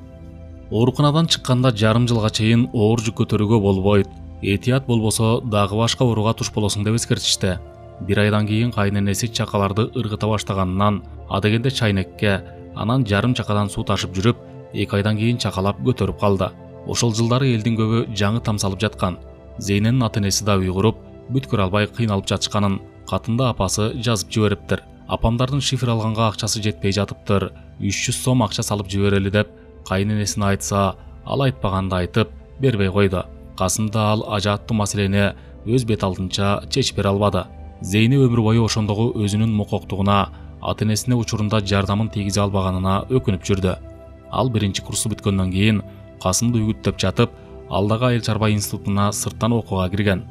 Ооруканадан чыкканда жарым жылга чейин оор жүк көтөрүүгө болбойт. Этият болбосо дагы башка ооруга туш болосуң деп эскертишти. Бир айдан кийин кайненеси чакаларды ыргыта баштаганынан адегенде чайнекке, анан жарым чакадан суу ташып жүрүп, 2 айдан кийин чакалап көтөрүп калды. Ошол жылдары элдин көбү жаңы тамсалып жаткан. Зейненин ата-энеси да уйгуруп, бүткөр албай кыйналып жатышканын катында апасы жазып жибериптир. Апамдардын шифр алганга акчасы жетпей жатыптыр. 300 сом акча салып жиберели деп кайненесине айтса, ал айтпаганды айтып бербей койду. Касым да ал ажааттуу маселени өз бет алдынча чечип бере албады. Зейне өмүр бою ошондогу өзүнүн мукоктугуна, ата-энесине учурунда жардамын тийгизе албаганына өкүнүп жүрдү. Ал биринчи курсту бүткөндөн кийин Касымды үгүттөп жатып, алдагы айыл чарба институтуна сырттан окууга кирген.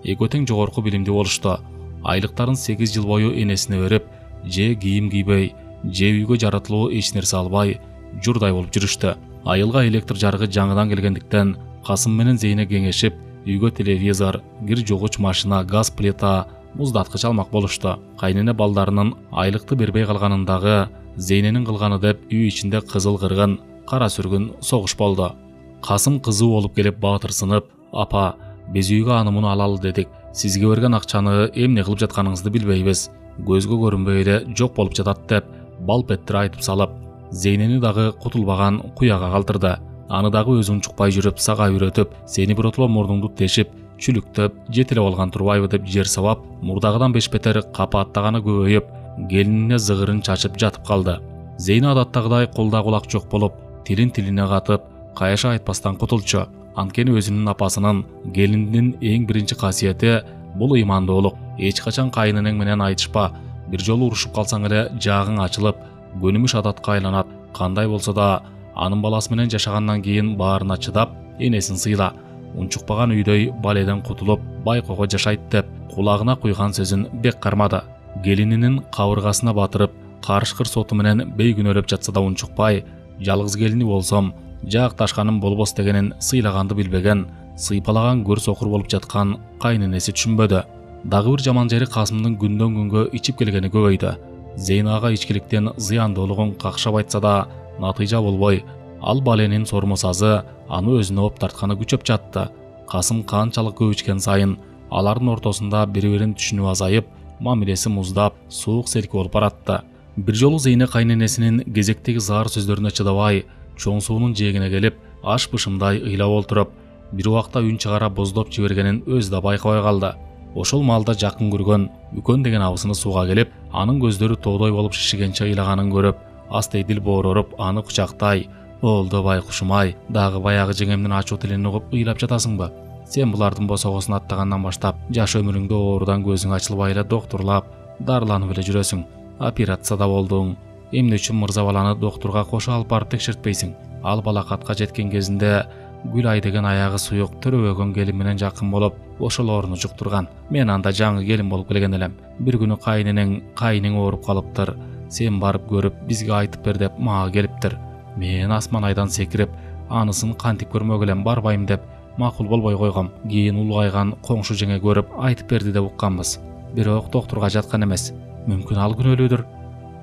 Экөө тең жогорку билимдүү болушту. Айлыктарын 8 жыл бою энесине берип, же кийим кийбей, же үйгө жаратылуу эч нерсе албай, журдай болуп жүрүштү. Айылга электр жарыгы жаңыдан келгендиктен Касым менен Зейне кеңешип, үйгө телевизор, кир жугуч машина, газ плита, муздаткыч алмак болушту. Кайнене балдарынын айлыкты бербей калганындагы Зейненин кылганы деп үй ичинде кызыл кыргын, кара сүргүн согуш болду. Касым кызуу болуп келип баатырсынып, "Апа, биз үйгө аны муну алалы дедик. Сизге берген акчаны эмне кылып жатканыңызды билбейбиз. Көзгө көрүнбөй эле жок болуп жатат" деп балп эттир айтып салып, Зейнени дагы кутулбаган куяга калтырды. Аны дагы өзү унчукпай жүрүп сага үйрөтүп, "Сени биротоло мурдуңду тешип, чүлүктөп, жетелеп алган турбайбы" деп жер сабап, мурдагыдан беш бетер капааттаганы көбөйүп, келинине зыгырын чачып жатып калды. Зейне адаттагыдай колда кулак жок болуп, тилин тилине катып, каяша айтпастан кутулчу. Анткени өзүнүн апасынын, келининин эң биринчи касиети бул ыймандуулук. Эч качан кайненең менен айтышпа. Бир жолу урушуп калсаң эле жаагың ачылып, көнүмүш адатка айланат. Кандай болсо да, анын баласы менен жашагандан кийин баарына чыдап, энесин сыйла. Унчукпаган үйдөй баледен кутулуп, байкоого жашайт деп кулагына куйган сөзүн бек кармады. Келининин кабыргасына батырып, карышкыр соту менен бейгүнөлөп жатса да унчукпай, жалгыз келини болсом, жаакташканым болбос дегенин сыйлаганды билбеген, сыйпалаган көр сокур болуп жаткан кайненеси түшүнбөдү. Дагы бир жаман жери Касымдын күндөн күнгө ичип келгени көбөйдү. Зейнага ичкиликтен зыяндуулугун какшап айтса да, натыйжа болбой, ал баленин сормосазы аны өзүнө оп тартканы күчөп жатты. Касым канчалык көп ичкен сайын, алардын ортосунда бири-бирин түшүнүп азайып, мамилеси муздап, суук селки болуп баратты. Бир жолу Зейне кайненесинин кезектеги заар сөздөрүнө чыдабай, чоң суунун жээгине келип, аш бышымдай ыйлап олтуруп, бир убакта үн чыгара боздоп жибергенин өзү да байкабай калды. Ошол маалда жакын көргөн Үкөн деген абысыны сууга келип, анын көздөрү тоодой болуп шишигенче ыйлаганын көрүп, астейдил боороруп аны кучактай, "Болду байкушум-ай, дагы баягы жеңемдин ачуу тилин угуп ыйлап жатасыңбы? Сен булардын босогосун аттагандан баштап, жаш өмүрүңдө оорудан көзүң ачылбай эле доктурлап, дарыланып эле жүрөсүң. Операцияда болдуң. Эмне үчүн мырза баланы доктурга кошо алып барып текшертпейсиң? Ал балакатка жеткен кезинде Гүлай деген аягы суюк, төрөбөгөн келин менен жакын болуп, ошол ооруну жуктурган. Мен анда жаңы келин болуп келген элем. Бир күнү кайнең ооруп калыптыр. Сен барып көрүп, бизге айтып бер деп мага келиптир. Мен асман айдан секирип, анысын кантип көрмөк элем, барбайм деп макул болбой койгом. Кийин улгайган коңшу жеңе көрүп айтып берди деп укканбыз. Бирок доктурга жаткан эмес. Мүмкүн ал күнөөлүүдүр.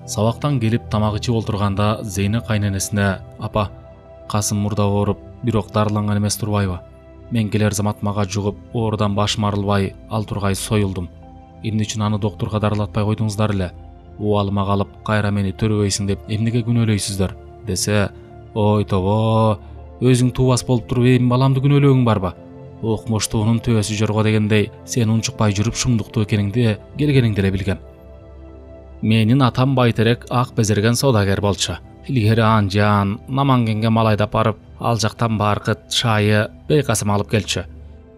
Сабактан келип тамак ичип олтурганда Зейне кайненесине, "Апа, Касым мурда ооруп, бирок дарыланган эмес турбайбы? Мен келер замат мага жугуп, оорудан башым арылбай, ал тургай союлдум. Эмне үчүн аны доктурга дарылатпай койдуңуздар эле? Убалыма калып, кайра мени төрөбөйсүң деп эмнеге күнөөлөйсүздөр?" десе, "Ой тобо, өзүң туубас болуп туруп эми баламды күнөөлөгүң барбы? Окмоштуунун төбөсү жорго дегендей, сен унчукпай жүрүп шумдуктуу экениңди келгениңде эле билгем. Менин атам байтерек ак безерген содагер болчу. Илгери Анжан, Намангенге мал айдап барып, ал жактан баркыт, чайы, бейкасым алып келчү.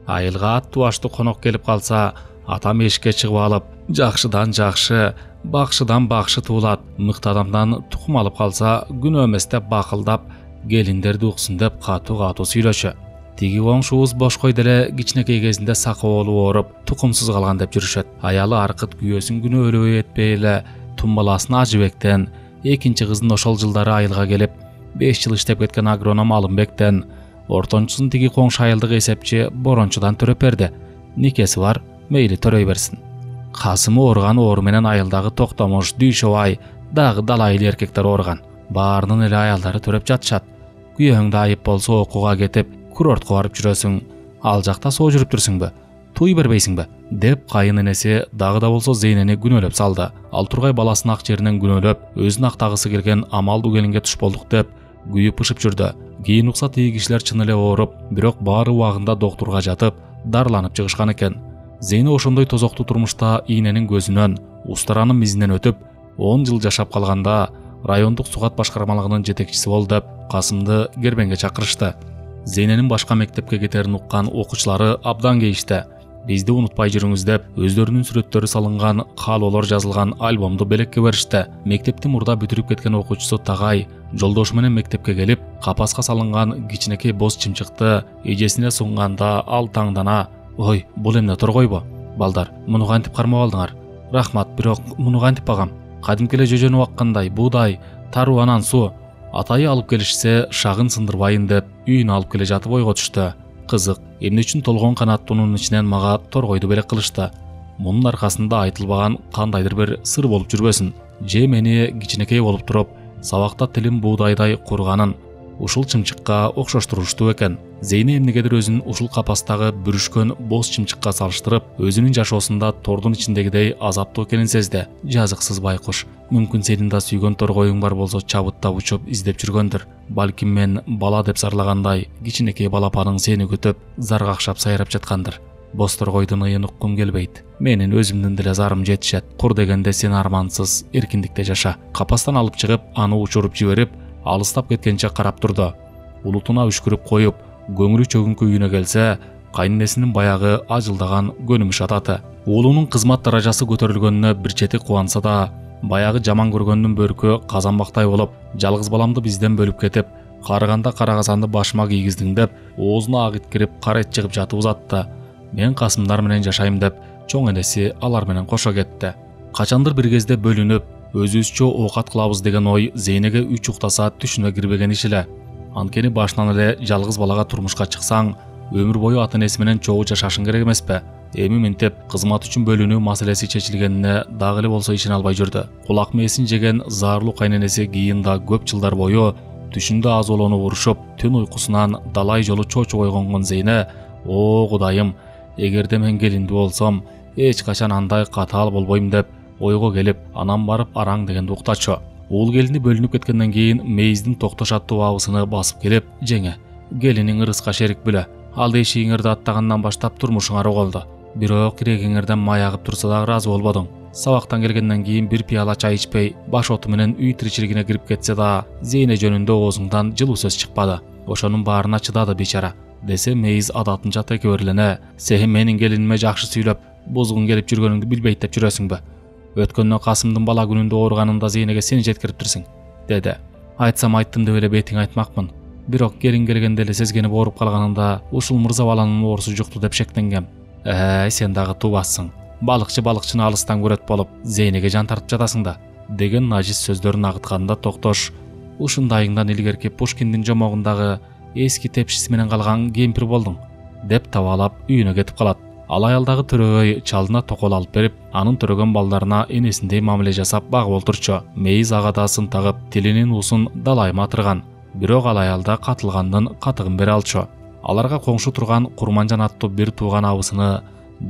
Айылга ат туаштуу конок келип калса, атам эшикке чыгып алып, жакшыдан жакшы, бакшыдан бакшы туулат. Мыкты адамдан тукум алып калса, күнөө эмес деп бакылдап, келиндерди уксун деп катуу сүйлөчү. Тиги коңшубуз бошкой деле кичинекей кезинде сакы оолу ооруп, тукумсуз калган деп жүрүшөт. Аялы аркыт күйөөсүн күнөөлөбөй этпей эле, тум баласын Ажыбектен, экинчи кыздын ошол жылдары айылга келип, 5 жыл иштеп кеткен агроном Алымбектен, ортончусун тиги коңшу айылдык эсепчи Борончудан төрөп берди. Никеси бар, мейли төрөй берсин. Касым ооруган оору менен айылдагы Токтомуш, Дүйшөбай, дагы далайыл эркектер ооруган. Баарынын эле аялдары төрөп жатышат. Күйөөң да айып болсо окууга кетип, курортко барып жүрөсүң. Ал жакта соо жүрүп турсуңбу? Туй бербейсиңби? Деп кайын энеси дагы да болсо Зейнени күнөөлөп салды. Ал тургай баласын ак жеринен күнөөлөп, өзүн актагысы келген амалдуу келинге туш болдук деп күйүп пышып жүрдү. Кийин укса тиги кишилер чын эле ооруп, бирок баары убагында доктурга жатып, дарыланып чыгышкан экен. Зейне ошондой тозоктуу турмушта ийненин көзүнөн, устаранын мизинен өтүп, 10 жыл жашап калганда райондук сугат башкармалыгынын жетекчиси бол деп Касымды Кербенге чакырышты. Зейненин башка мектепке кетерин уккан окуучулары абдан кейишти. Бизди унутпай жүрүңүз деп өздөрүнүн сүрөттөрү салынган каалоолор жазылган альбомду белекке беришти. Мектепти мурда бүтүрүп кеткен окуучусу Тагай жолдошу менен мектепке келип, капаска салынган кичинекей боз чымчыкты эжесине сунганда ал таңдана: "Ой, бул эмне торгойбу? Балдар, муну кантип кармап алдыңар? Рахмат, бирок муну кантип багам? Кадимки эле жөжөнүп аккандай буудай, таруу анан суу. Атайы алып келишсе, шагын сындырбайын" деп үйүнө алып келе жатып ойго түштү. Кызык, эмне үчүн толгон канаттуунун ичинен мага торгойду белек кылышты? Мунун аркасында айтылбаган кандайдыр бир сыр болуп жүрбөсүн? Же мени кичинекей болуп туруп, сабакта тилим буудайдай курганын ушул чымчыкка окшоштурушту экен? Зейне эмнегедир өзүн ушул капастагы бүрүшкөн боз чымчыкка салыштырып, өзүнүн жашоосунда тордун ичиндегидей азаптуу экенин сезди. Жазыксыз байкуш, мүмкүн сенин да сүйгөн торгоюң бар болсо чабыттап учуп издеп жүргөндүр. Балким мен бала деп зарлагандай кичинекей балапаның сени күтүп, заргакшап сайрап жаткандыр. Боз торгойдун ыйын уккум келбейт. Менин өзүмдүн деле зарым жетишет. Кур дегенде сен армансыз эркиндикте жаша. Капастан алып чыгып, аны учуруп жиберип, алыстап кеткенче карап турду. Улутуна үшкүрүп коюп, көңүлү чөгүнкү үйүнө келсе, кайненесинин баягы ажылдаган көнүмүш адаты. Уулунун кызмат даражасы көтөрүлгөнүнө бир чети кубанса да, баягы жаман көргөндүн бөркү казанбактай болуп, жалгыз баламды бизден бөлүп кетип, карыганда карагазанды башыма кийгиздиң деп, оозуна ак ит кирип, кара эт чыгып жатып узатты. Мен касымдар менен жашайм деп, чоң энеси алар менен кошо кетти. Качандыр бир кезде бөлүнүп, өзүбүзчө оокат кылабыз деген ой Зейнеге 3 уктаса түшүнө кирбеген иш эле. Анткени башынан эле жалгыз балага турмушка чыксаң, өмүр бою ата энеси менен чогуу жашашың керек эмеспи? Эми мынтип кызмат үчүн бөлүнүү маселеси чечилгенине дагы эле болсо ишене албай жүрдү. Кулак мээсин жеген заарлуу кайненеси кийин да көп жылдар бою түшүндө аз олонуп урушуп, түн уйкусунан далай жолу чочуп ойгонгон Зейне: "О Кудайым, эгерде мен келиндүү болсом, эч качан андай катаал болбойм" деп ойго келип, анан барып араң дегенди уктачу. Уул келини бөлүнүп кеткенден кийин мейиздин токтош аттуу абысыны басып келип: "Жеңе, келиниң ырыска шерик биле. Ал эшигиңерди аттагандан баштап турмушуңар оголду. Бирок кирегиңерден май агып турса дагы ыраазы болбодуң. Сабактан келгенден кийин бир пияла чай ичпей, баш оту менен үй тиричилигине кирип кетсе да, Зейне жөнүндө оозуңдан жылуу сөз чыкпады. Ошонун баарына чыдады бечара" десе, мейиз адатынча текеберлене: "Сен менин келиниме жакшы сүйлөп, бузгуң келип жүргөнүңдү билбейт деп жүрөсүңбү? Өткөндө Касымдын бала күнүндө ооруганында Зейнеге сени жеткириптирсиң" деди. "Айтсам айттым деп эле бетиң айтмакмын. Бирок келин келгенде эле сезгенип ооруп калганында ушул мырза баланын оорусу жукту деп шектенгем. Сен дагы тубассың. Балыкчы балыкчыны алыстан көрөт болуп, Зейнеге жан тартып жатасың да" деген нажис сөздөрүн агытканда Токтош: "Ушундайыңдан илгерки Пушкиндин жомогундагы эски тепшиси менен калган кемпир болдуң" деп табалап үйүнө кетип калат. Ал аялдагы төрөгөй чалдына токол алып берип, анын төрөгөн балдарына энесиндей мамиле жасап багып олтурчу. Мейиз ага да сын тагып, тилинин уусун далайыма атырган. Бирок ал аялда катылгандын катыгын бере алчу. Аларга коңшу турган Курманжан аттуу бир тууган абысыны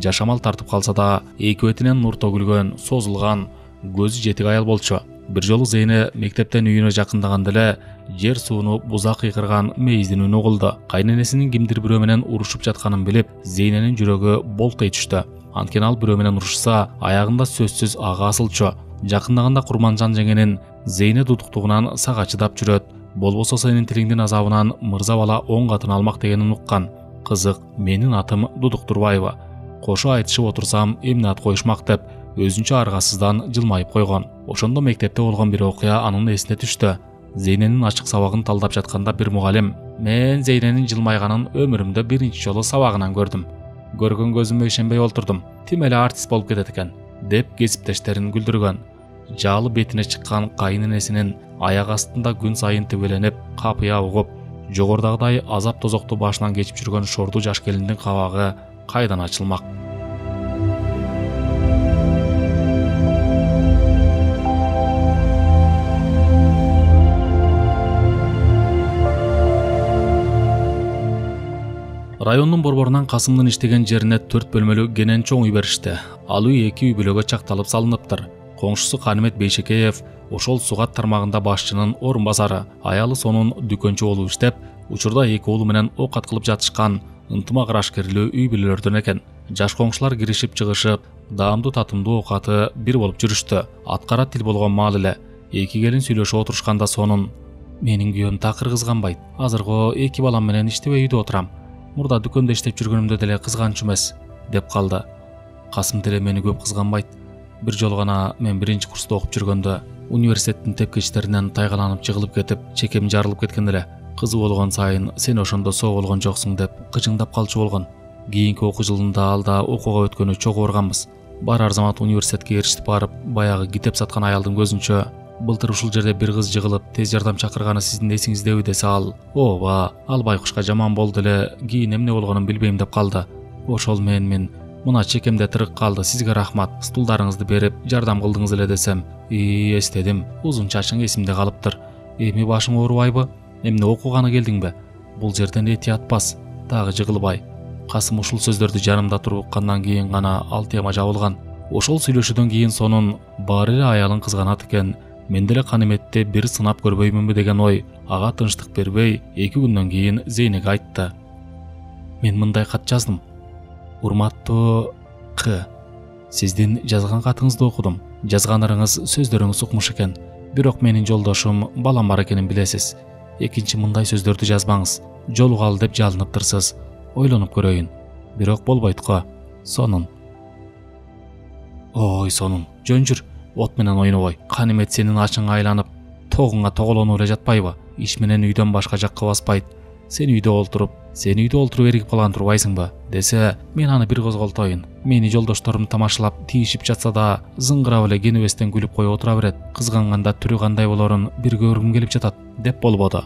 жашамал тартып калса да, эки бетинен нур төгүлгөн, созулган, көзү жетик аял болчу. Бир жолу Зейне мектептен үйүнө жакындаганда эле жер сууну буза кыйкырган мейиздин үнү угулду. Кайненесинин кимдир бирөө менен урушуп жатканын билип, Зейненин жүрөгү болтой түштү. Анткени ал бирөө менен урушса, аягында сөзсүз ага асылчу. Жакындаганда Курманжан жеңенин Зейне дутуктугунан сага чыдап жүрөт, болбосо сенин тилиңдин азабынан мырза бала 10 катын алмак дегенин уккан. Кызык, менин атым Дудук Турбаева. Кошо айтышып отурсам, эмне ат коюшмак деп өзүнчө аргасыздан жылмайып койгон. Ошондо мектепте болгон бир окуя анын эсине түштү. Зейненин ачык сабагын талдап жатканда бир мугалим: "Мен Зейненин жылмайганын өмүрүмдө биринчи жолу сабагынан көрдүм. Көргөн көзүмө ишенбей олтурдум. Тим эле артист болуп кетет экен" деп кесиптештерин күлдүргөн. Жаалы бетине чыккан кайненесинин аяк астында күн сайын тебеленип, капыя угуп, жогорудагыдай азап тозокту башынан кечип жүргөн шорду жаш келиндин кабагы кайдан ачылмак? Райондун борборунан Касымдын иштеген жерине 4 бөлмөлүү кенен чоң үй беришти. Ал үй 2 үй бүлөгө чакталып салыныптыр. Коңшусу Канимет Бейшекеев ошол сугат тармагында башчынын орун басары. Аялы сонун дүкөнчү болуп иштеп, учурда 2 уулу менен окат кылып жатышкан ынтымак ырашкерлүү үй бүлөлөрдөн экен. Жаш коңшулар киришип чыгышып, даамдуу татымдуу окаты бир болуп жүрүштү. Аткара тил болгон маал эле. Эки келин сүйлөшүп отурушканда сонун: Менин күйөөм такыр кызганбайт. Азыркы 2 балам менен иштебей үйдө отурам. Мурда дүкөндө иштеп жүргөнүмдө деле кызганч эмес, деп калды. Касым деле мени көп кызганбайт. Бир жолу гана мен 1-курста окуп жүргөндө университеттин тепкичтеринен тайгаланып жыгылып кетип, чекем жарылып кеткен эле. Кызы болгон сайын сен ошондо соо болгон жоксуң деп кыжыңдап калчу болгон. Кийинки окуу жылында алда окууга өткөнү чогуу барганбыз. Барар замат университетке эрişип барып, баягы китеп саткан аялдын көзүнчө былтыр ушул жерде бир кыз жыгылып, тез жардам чакырганы сиздин эсиңиздеби десе ооба, ал байкушка жаман болду эле, кийин эмне болгонун билбейм деп калды. Ошол мен мына чекемде тырык калды, сизге рахмат, стулдарыңызды берип жардам кылдыңыз эле десем, эстедим, узун чачың эсимде калыптыр. Эми башың оорубайбы? Эмне окуганы келдиңби? Бул жерден этият бас, дагы жыгылбай. Касым ушул сөздөрдү жанымда туруп уккандан кийин гана ал тема жабылган. Ошол сүйлөшүүдөн кийин сонун баары эле аялын кызганат экен. Мен деле канеметти бир сынап көрбөймүнбү деген ой ага тынчтык бербей, 2 күндөн кийин Зейнеге айтты. Мен мындай кат жаздым. Урматтуу К. Сиздин жазган катыңызды окудум. Жазгандарыңыз сөздөрүңүз укмуш экен. Бирок менин жолдошум балам бар экенин билесиз. Экинчи мындай сөздөрдү жазбаңыз. Жолугалы деп жалыныптырсыз. Ойлонуп көрөйүн. Бирок болбойт го. Сонун. Ой, сонун. Жөн жүр. От менен ойнобой. Канемет сенин ачыңа айланып, тогуңа тоголонуп эле жатпайбы? Иш менен үйдөн башка жакка баспайт. Сен үйдө олтуруп эригип калган турбайсыңбы? Десе, мен аны бир козголтоюн. Мени жолдошторум тамашалап, тийишип жатса да, зыңгырап эле кенебестен күлүп коюп отура берет. Кызганганда түрү кандай болорун бир көргүм келип жатат, деп болбоду.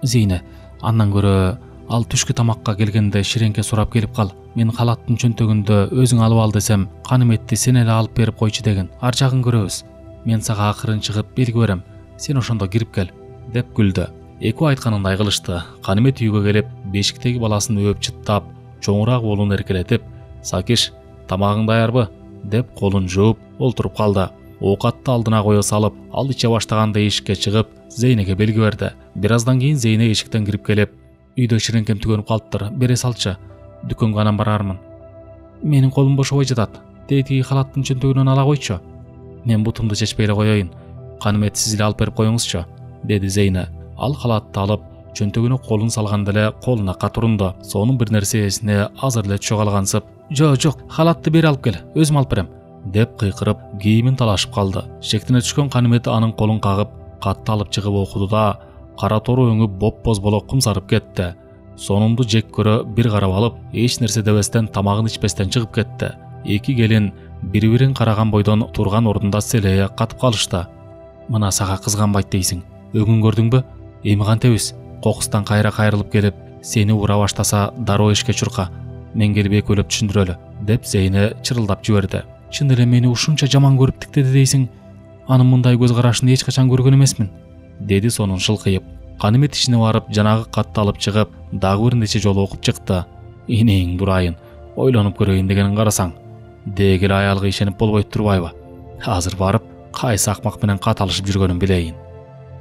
Зейне, андан көрө ал түшкү тамакка келгенде ширеңке сурап келип кал. Мен халаттын чөнтөгүндө өзүң алып ал десем, канеметти сен эле алып берип койчу деген. Ар жагын көрөбүз. Мен сага акырын чыгып белги берем. Сен ошондо кирип кел, деп күлдү. Экөө айтканындай кылышты. Канемет үйгө келип, бешиктеги баласын өп чыттап, чоңураак болуун эркелетип, "Сакиш, тамагың даярбы?" деп колун жууп олтуруп калды. Оокатты алдына кое салып, ал иче баштаганда эшикке чыгып, Зейнеге белги берди. Бир аздан кийин Зейне эшиктен кирип келип, "Үйдө ширеңкем түгөнүп калыптыр, бере салчы. Дүкөнгө анан барармын." "Менин колум бошобой жатат. Тетиги халаттын чөнтөгүнөн ала койчу." "Мен бутумду чечпей эле коеюн. Канемет сиз эле алып берип коюңузчу", деди Зейне. Ал халатты алып, чөнтөгүнө колун салганда эле колуна катурунду. Сонун бир нерсе эсине азыр эле түшө калгансып, "Жок, халатты бери алып кел, өзүм алып берем", деп кыйкырып, кийимин талашып калды. Шектине түшкөн Канемет анын колун кагып, катты алып чыгып окуду да, кара тору өңү боп-боз болуп кумсарып кетти. Сонунду жек көрө бир карап алып, эч нерсе дебестен, тамагын ичпестен чыгып кетти. Эки келин бири-бирин караган бойдон турган ордунда селее катып калышты. "Мына сага кызганбайт дейсиң. Өңүн көрдүңбү? Эми кантебиз? Кокустан кайра кайрылып келип, сени ура баштаса, дароо эшикке чурка. Мен келип экөөлөп түшүндүрөлү", деп Зейне чырылдап жиберди. "Чын эле мени ушунча жаман көрүп тиктеди дейсиң? Анын мындай көз карашын эч качан көргөн эмесмин", деди сонун шылкыйып. Канемет ишине барып, жанагы катты алып чыгып, дагы бир нече жолу окуп чыкты. "Инең дурайын, ойлонуп көрөйүн дегенин карасаң, деги эле аялга ишенип болбойт турбайбы? Азыр барып, кайсы акмак менен каталышып жүргөнүн билейин."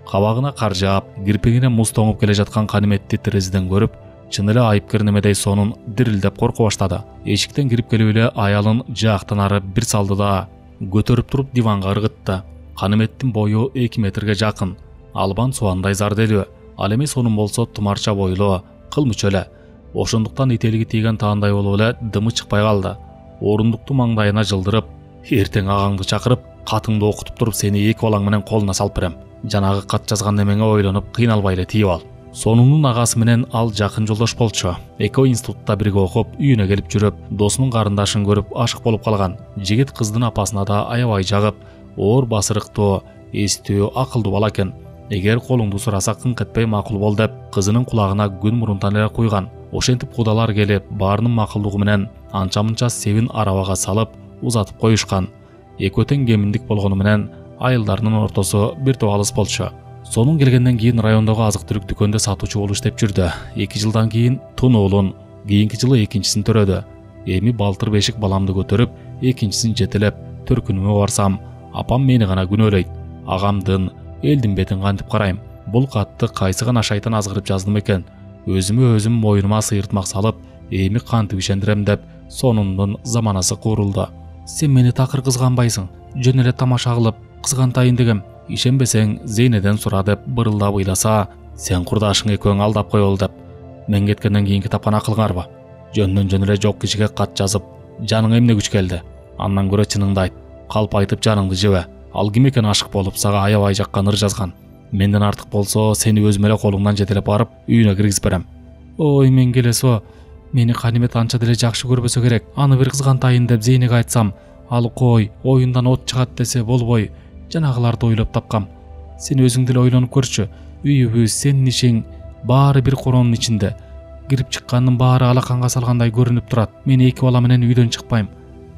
Кабагына кар жаап, кирпигине муз тоңуп келе жаткан Канеметти терезеден көрүп, чын эле айыпкер немедей сонун дирилдеп корко баштады. Эшиктен кирип келип эле аялын жаактан ары бир салды да, көтөрүп туруп диванга ыргытты. Канеметтин бою 2 метрге жакын. Албан суандай зарделүү. Ал эми сонун болсо тумарча бойлуу, кылмыч эле. Ошондуктан ителиги тийген таандай болуп эле дымы чыкпай калды. Орундукту маңдайына жылдырып, "Эртең агаңды чакырып, катыңды окутуп туруп, сени 2 балаң менен колуна салып берем. Жанагы кат жазган немеңе ойлонуп, кыйналбай эле тийип ал." Сонунун агасы менен ал жакын жолдош болчу. Экөө институтта бирге окуп, үйүнө келип жүрүп, досунун карындашын көрүп ашык болуп калган. Жигит кыздын апасына да аябай жагып, оор басырыктуу, эстүү, акылдуу бала экен. Эгер колуңду сураса кыңк этпей макул бол деп, кызынын кулагына күн мурунтан эле куйган. Ошентип кудалар келип, баарынын макулдугу менен анча-мынча себин арабага салып, узатып коюшкан. Экөө тең кеминдик болгону менен айылдарынын ортосу бир топ алыс болчу. Сонун келгенден кийин райондогу азык-түлүк дүкөндө сатуучу болуп иштеп жүрдү. 2 жылдан кийин тун уулун, кийинки жылы экинчисин төрөдү. Эми балтыр бешик баламды көтөрүп, экинчисин жетелеп, төркүнүмө барсам, апам мени гана күнөөлөйт. Агамдын, элдин бетин кантип карайм? Бул катты кайсы гана шайтан азгырып жаздым экен? Өзүмө өзүм моюнума сыйыртмак салып, эми кантип ишендирем деп, сонундун заманасы курулду. "Сен мени такыр кызганбайсың. Жөн эле тамаша кылып, кызгантайын дегем. ишенбесең Зейнеден сура деп бырылдап ыйласа, сен курдашың экөөң алдап койбол деп. Мен кеткенден кийин китапкана кылыңарбы? Жөндөн жөн эле жок кишиге кат жазып, жаныңа эмне күч келди? Андан көрө чыныңды айт. Калп айтып жаныңды жебе. Ал ким экен ашык болуп сага аябай жаккан ыр жазган. Менден артык болсо, сени өзүм эле колуңдан жетелеп барып, үйүнө киргизип берем. Ой, мен келесо, мени Канимет анча деле жакшы көрбөсө керек. Аны бир кызгантайын деп Зейнеге айтсам, ал кой, оюндан от чыгат десе болбой, жанагыларды ойлоп тапкам. Сен өзүң деле ойлонуп көрчү. Үйүбүз, сенин ишиң баары бир коронун ичинде. Кирип чыккандын баары алаканга салгандай көрүнүп турат. Мен эки бала менен үйдөн чыкпайм.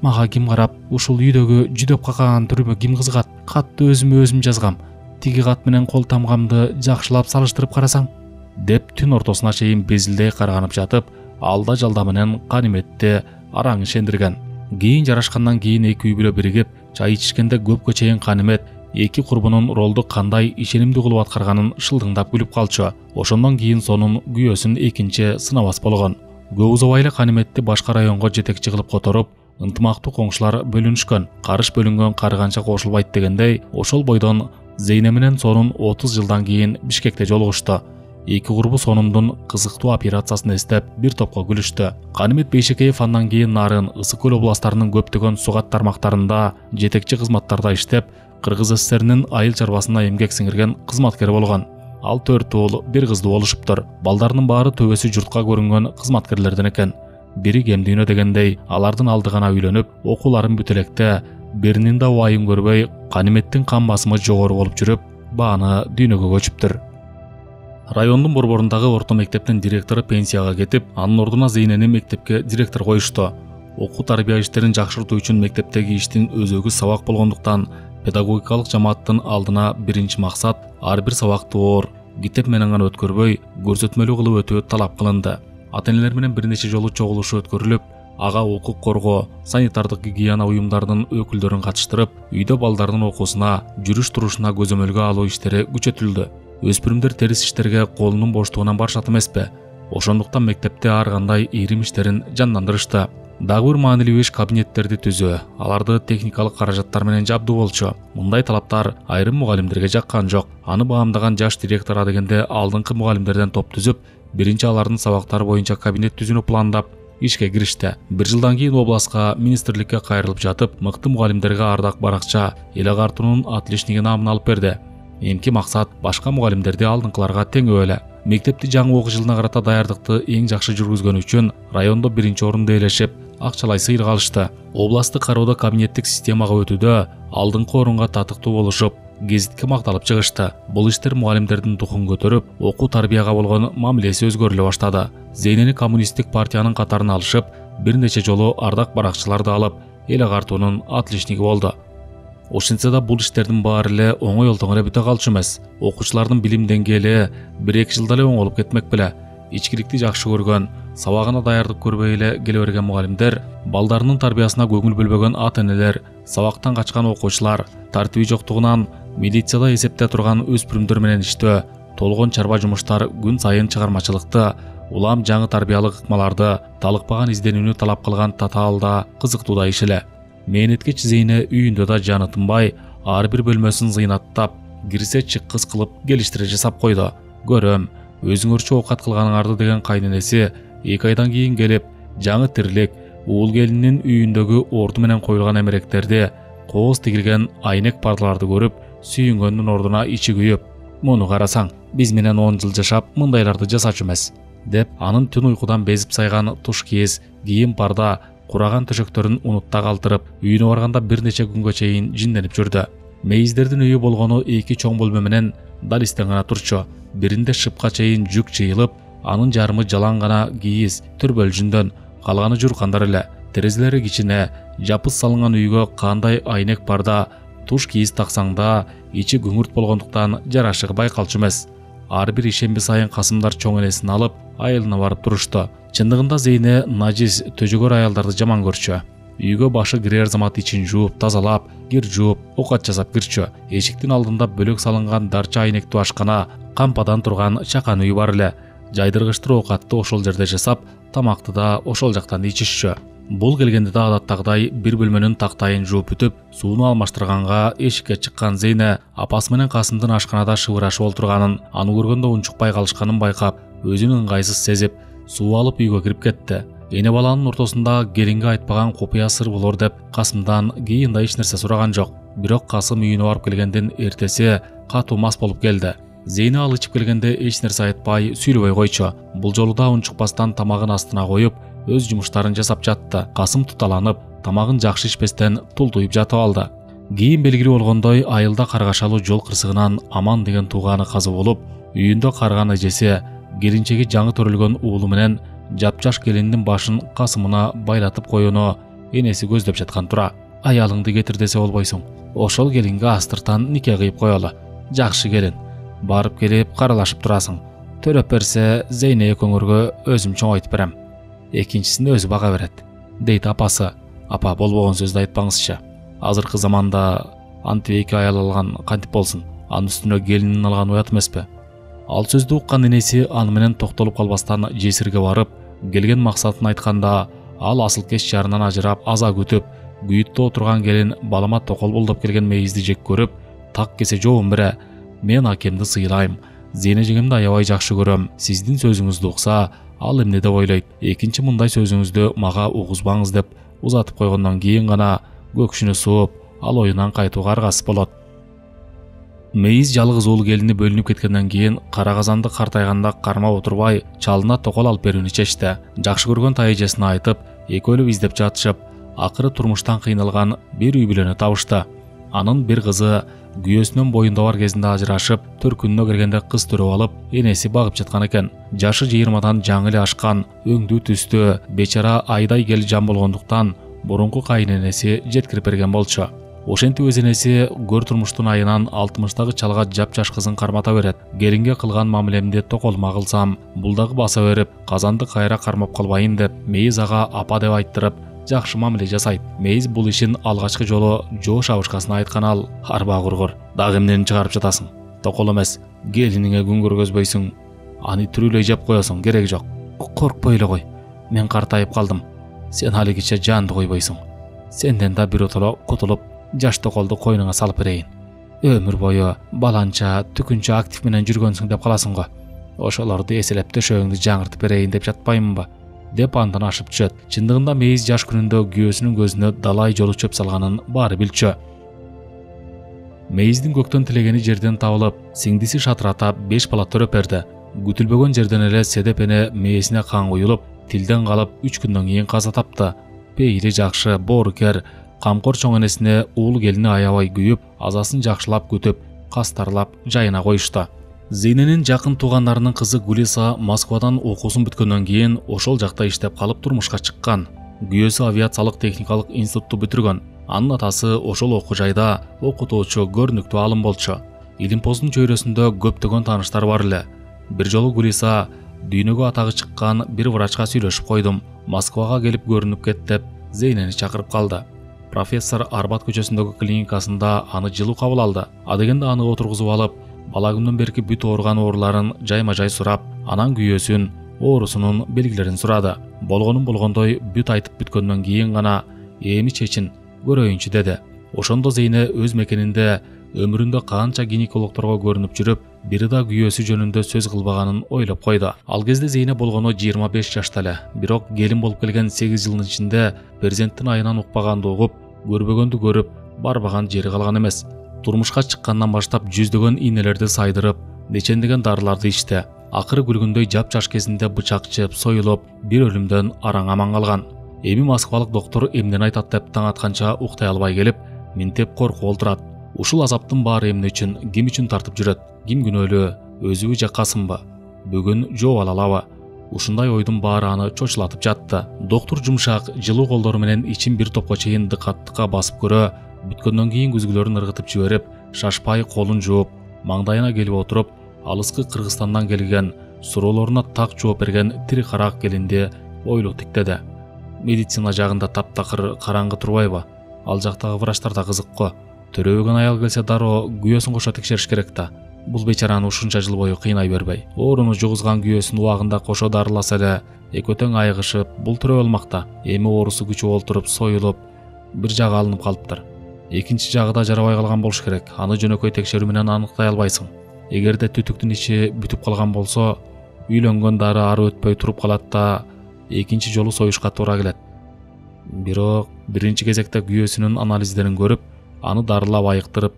Мага ким карап, ушул үйдөгү жүдөп какаган түрүмө ким кызыгат? Катты өзүм жазгам. Тиги кат менен кол тамгамды жакшылап салыштырып карасаң, деп түн ортосуна чейин безилдей карганып жатып, алда жалда менен Каниметти араң ишендирген. Кийин жарашкандан кийин эки үй бүлө биригип чай ичишкенде көпкө чейин Канимет эки курбунун ролду кандай ишенимдүү кылып аткарганын шылдыңдап күлүп калчу. Ошондон кийин сонун күйөөсүн экинчи сынабас болгон. Көп узабай эле Каниметти башка районго жетекчи кылып которуп, ынтымактуу коңшулар бөлүнүшкөн. Карыш бөлүнгөн карыганча кошулбайт дегендей, ошол бойдон Зейне менен сонун 30 жылдан кийин Бишкекте жолугушту. Эки курбу сонундун кызыктуу операциясын эстеп бир топко күлүштү. Канимет Бейшекеев андан кийин Нарын, Ысык көл областарынын көптөгөн сугат тармактарында жетекчи кызматтарда иштеп, Кыргыз СССРнин айыл чарбасына эмгек сиңирген кызматкер болгон. Ал 4 уул, 1 кызды болушуптур. Балдарынын баары төбөсү журтка көрүнгөн кызматкерлерден экен. Бири кемдүйнө дегендей, алардын алды гана үйлөнүп, окууларын бүт электе, биринин да убайым көрбөй, Каниметтин кан басымы жогору болуп жүрүп, бааны дүйнөгө көчүптүр. Райондун борборундагы орто мектептин директору пенсияга кетип, анын ордуна Зейнени мектепке директор коюшту. Окуу тарбия иштерин жакшыртуу үчүн мектептеги иштин өзөгү сабак болгондуктан, педагогикалык жамааттын алдына биринчи максат ар бир сабакты оор, китеп менен гана өткөрбөй, көрсөтмөлүү кылып өтүү талап кылынды. Ата-энелер менен бир нече жолу чогулушу өткөрүлүп, ага укук коргоо, санитардык гигиена уюмдарынын өкүлдөрүн катыштырып, үйдө балдардын окуусуна, жүрүш-турушуна көзөмөлгө алуу иштери күчөтүлдү. Өспүрүмдөр терис иштерге колунун боштугунан барышат эмеспи? Ошондуктан мектепте ар кандай ийрим иштерин жандандырышты. Дагы бир маанилүү иш кабинеттерди түзүү, аларды техникалык каражаттар менен жабдуу болчу. Мындай талаптар айрым мугалимдерге жаккан жок. Аны баамдаган жаш директор адегенде алдыңкы мугалимдерден топ түзүп, биринчи алардын сабактары боюнча кабинет түзүүнү пландап, ишке киришти. Бир жылдан кийин областка, министрликке кайрылып жатып, мыкты мугалимдерге Ардак Баракча эл агартуунун отличниги наамын алып берди. Эмки максат башка мугалимдерди алдыңкыларга теңөө эле. Мектепти жаңы окуу жылына карата даярдыкты эң жакшы жүргүзгөн үчүн райондо биринчи орунду ээлешип, акчалай сыйырга алышты. Областтык кароодо кабинеттик системага өтүүдө алдыңкы орунга татыктуу болушуп, гезитке макталып чыгышты. Бул иштер мугалимдердин духун көтөрүп, окуу тарбияга болгон мамилеси өзгөрүлө баштады. Зейнени коммунисттик партиянын катарына алышып, бир нече жолу Ардак Баракчыларды алып, эл агартуунун отличниги болду. Ошентсе да бул иштердин баары эле оңой олтоң эле бүтө калчу эмес. Окуучулардын билим деңгээли 1-2 жылда эле оңолуп кетмек беле. Ичкиликти жакшы көргөн, сабагына даярдык көрбөй эле келе берген мугалимдер, балдарынын тарбиясына көңүл бөлбөгөн ата-энелер, сабактан качкан окуучулар, тартиби жоктугунан милицияда эсепте турган өспүрүмдөр менен иштөө, толгон чарба жумуштар күн сайын чыгармачылыкты, улам жаңы тарбиялык ыкмаларды, талыкпаган изденүүнү талап кылган татаал да, кызыктуу да иш эле. Мээнеткеч Зейне үйүндө да жаны тынбай, ар бир бөлмөсүн зыйнаттап, кирсе чыккыс кылып келиштире жасап койду. Көрөм, өзүңөрчү оокат кылганыңарды деген кайненеси 2 айдан кийин келип, жаңы тирлик, уул келинин үйүндөгү орду менен коюлган эмеректерди, кооз тигилген айнек пардаларды көрүп, сүйүнгөндүн ордуна ичи күйүп, муну карасаң, биз менен 10 жыл жашап, мындайларды жасачу эмес, деп анын түн уйкудан безип сайган туш кийиз, кийим парда, кураган төшөктөрүн унутта калтырып, үйүнө барганда бир нече күнгө чейин жинденип жүрдү. Мейиздердин үйү болгону 2 чоң бөлмө менен далистен гана турчу. Биринде шыпка чейин жүк чыйылып, анын жарымы жалаң гана кийиз, түрбөл жүндөн, калганы журкандар эле. Терезелери кичине, жапыс салынган үйгө кандай айнек парда, туш кийиз таксаң да, ичи күңүрт болгондуктан жарашыгы байкалчу эмес. Ар бир ишемби сайын касымдар чоң энесин алып, айылына барып турушту. Чындыгында Зейне нажис, төжөгөр аялдарды жаман көрчү. Үйгө башы кирер замат ичин жууп, тазалап, кир жууп, оокат жасап кирчү. Эшиктин алдында бөлөк салынган дарча айнектүү ашкана, кампадан турган чакан үй бар эле. Жайдыргычтыр оокатты ошол жерде жасап, тамакты да ошол жактан ичишчү. Бул келгенде да адаттагыдай бир бөлмөнүн тактайын жууп бүтүп, сууну алмаштырганга эшикке чыккан Зейне апасы менен Касымдын ашканада шыбырашып отурганын, аны көргөндө унчукпай калышканын байкап, өзүн ыңгайсыз сезип, суу алып үйгө кирип кетти. Эне баланын ортосунда келинге айтпаган купуя сыр болор деп Касымдан кийин да эч нерсе сураган жок. Бирок Касым үйүнө барып келгенден эртеси катуу мас болуп келди. Зейне ал ичип келгенде эч нерсе айтпай, сүйлөбөй койчу. Бул жолу да унчукпастан тамагын астына коюп, өз жумуштарын жасап жатты. Касым туталанып, тамагын жакшы ичпестен тултуйуп жатып алды. Кийин белгилүү болгондой, айылда каргашалуу жол кырсыгынан Аман деген тууганы казы болуп, үйүндө карган эжеси, келинчеги жаңы төрөлгөн уулу менен жапжаш келиндин башын Касымына байлатып коюуну энеси көздөп жаткан тура. Аялыңды кетир десе болбойсуң. Ошол келинге астыртан нике кыйып коелу. Жакшы келин. Барып келип каралашып турасың. Төрөп берсе, Зейне экөөңөргө өзүм чоңойтуп берем. Экинчисин өзү бага берет, дейт апасы. Апа, болбогон сөздү айтпаңызчы. Азыркы заманда антип эки аял алган кантип болсун? Анын үстүнө келинин алган уят эмеспи? Ал сөздү уккан энеси аны менен токтолуп калбастан жесирге барып, келген максатын айтканда, ал асыл кеч жарынан ажырап, аза күтүп, күйүттө отурган келин балама токол болдоп келген мейизди жек көрүп, так кесе жообун бере, мен акемди сыйлайм, Зейне жеңемди аябай жакшы көрөм, сиздин сөзүңүздү укса, ал эмне деп ойлойт, экинчи мындай сөзүңүздү мага угузбаңыз деп узатып койгондон кийин гана көкшүнү сууп, ал оюнан кайтууга аргасыз болот. Мейиз жалгыз уулу келини бөлүнүп кеткенден кийин кара казанды картайганда кармап отурбай, чалына токол алып берүүнү чечти. Жакшы көргөн тайэжесине айтып, экөөлөп издеп жатышып, акыры турмуштан кыйналган бир үй бүлөнү табышты. Анын бир кызы күйөөсүнүн боюнда бар кезинде ажырашып, төркүнүнө киргенде кыз төрөп алып, энеси багып жаткан экен. Жашы 20дан жаңы эле ашкан, өңдүү түстүү, бечара айдай кел жан болгондуктан мурунку кайненеси жеткирип берген болчу. Ошентип өз энеси көр турмуштун айынан 60-тагы чалга жапжаш кызын кармата берет. Келинге кылган мамилемди токолума кылсам, бул дагы баса берип, казанды кайра кармап калбайын деп, мейиз ага апа деп айттырып, жакшы мамиле жасайт. Мейиз бул ишин алгачкы жолу жоо шабышкасына айткан ал, арба кургур, дагы эмнени чыгарып жатасың? Токол эмес, келиниңе күн көргөзбөйсүң, аны түрүлөй жеп коесуң, кереги жок. Коркпой эле кой, мен картайып калдым, сен алигиче жанды койбойсуң. Сенден да бир отоло кутулуп, жаш токолду койнуңа салып берейин. Өмүр бою баланча, түкүнчө актив менен жүргөнсүң деп каласың го. Ошолорду эселеп төшөгүңдү жаңыртып берейин деп жатпаймынбы? Деп андан ашып түшөт. Чындыгында мейиз жаш күнүндө күйөөсүнүн көзүнө далай жолу чөп салганын баары билчү. Мейиздин көктөн тилегени жерден табылып, сиңдиси шатырата 5 бала төрөп берди. Күтүлбөгөн жерден эле седеп эне мээсине кан куюлуп, тилден калып 3 күндөн кийин каза тапты. Пейили жакшы, боорукер, камкор чоң энесине уулу келини аябай күйүп, азасын жакшылап күтүп, кастарлап жайына коюшту. Зейненин жакын туугандарынын кызы Гулиса Москвадан окуусун бүткөндөн кийин ошол жакта иштеп калып турмушка чыккан. Күйөөсү авиациялык техникалык институтту бүтүргөн. Анын атасы ошол окуу жайда окутуучу, көрүнүктүү алым болчу. Илимпоздун чөйрөсүндө көптөгөн тааныштар бар эле. Бир жолу Гулиса дүйнөгө атагы чыккан бир врачка сүйлөшүп койдум. Москвага келип көрүнүп кет деп Зейнени чакырып калды. Профессор Арбат көчөсүндөгү клиникасында аны жылуу кабыл алды. Адегенде аны отургузуп алып, бала күндөн берки бүт ооруган ооруларын жайма-жай сурап, анан күйөөсүн, оорусунун белгилерин сурады. Болгонун болгондой бүт айтып бүткөндөн кийин гана эми чечин көрөйүнчү деди. Ошондо Зейне өз мекенинде өмүрүндө канча гинекологторго көрүнүп жүрүп, бири да күйөөсү жөнүндө сөз кылбаганын ойлоп койду. Ал кезде Зейне болгону 25 жашта эле, бирок келин болуп келген 8 жылдын ичинде перзенттин айынан укпаганды угуп, көрбөгөндү көрүп, барбаган жери калган эмес. Турмушка чыккандан баштап жүздөгөн ийнелерди сайдырып, нечендеген дарыларды ичти. Акыры күлгөндөй жапжаш кезинде бычак жеп, союлуп, бир өлүмдөн араң аман калган. Эми москвалык доктор эмнени айтат деп таң атканча уктай албай келип, минтеп коркуп олтурат. Ушул азаптын баары эмне үчүн, ким үчүн тартып жүрөт? Ким күнөөлүү? Өзүбү же Касымбы? Бүгүн жооп алалабы? Ушундай ойдун баары аны чочулатып жатты. Доктор жумшак, жылуу колдору менен ичин бир топко чейин дыкаттыкка басып көрө, бүткөндөн кийин күзгүлөрүн ыргытып жиберип, шашпай колун жууп, маңдайына келип отуруп, алыскы Кыргызстандан келген, суроолоруна так жооп берген тири карак келинди ойлуу тиктеди. Медицина жагында таптакыр караңгы турбайбы? Ал жактагы врачтар да кызык го. Төрөбөгөн аял келсе дароо күйөөсүн кошо текшериш керек да. Бул бечараны ушунча жыл бою кыйнай бербей, ооруну жугузган күйөөсүн убагында кошо дарыласа эле экөө тең айыгышып бултура болмакта. Эми оорусу күчүп олтуруп союлуп бир жагы алынып калыптыр. Экинчи жагы да жарабай калган болуш керек. Аны жөнөкөй текшерүү менен аныктай албайсың. Эгерде түтүктүн ичи бүтүп калган болсо, үйлөнгөн дары ары өтпөй туруп калат да экинчи жолу союшка туура келет. Бирок биринчи кезекте күйөөсүнүн анализдерин көрүп, аны дарылап айыктырып,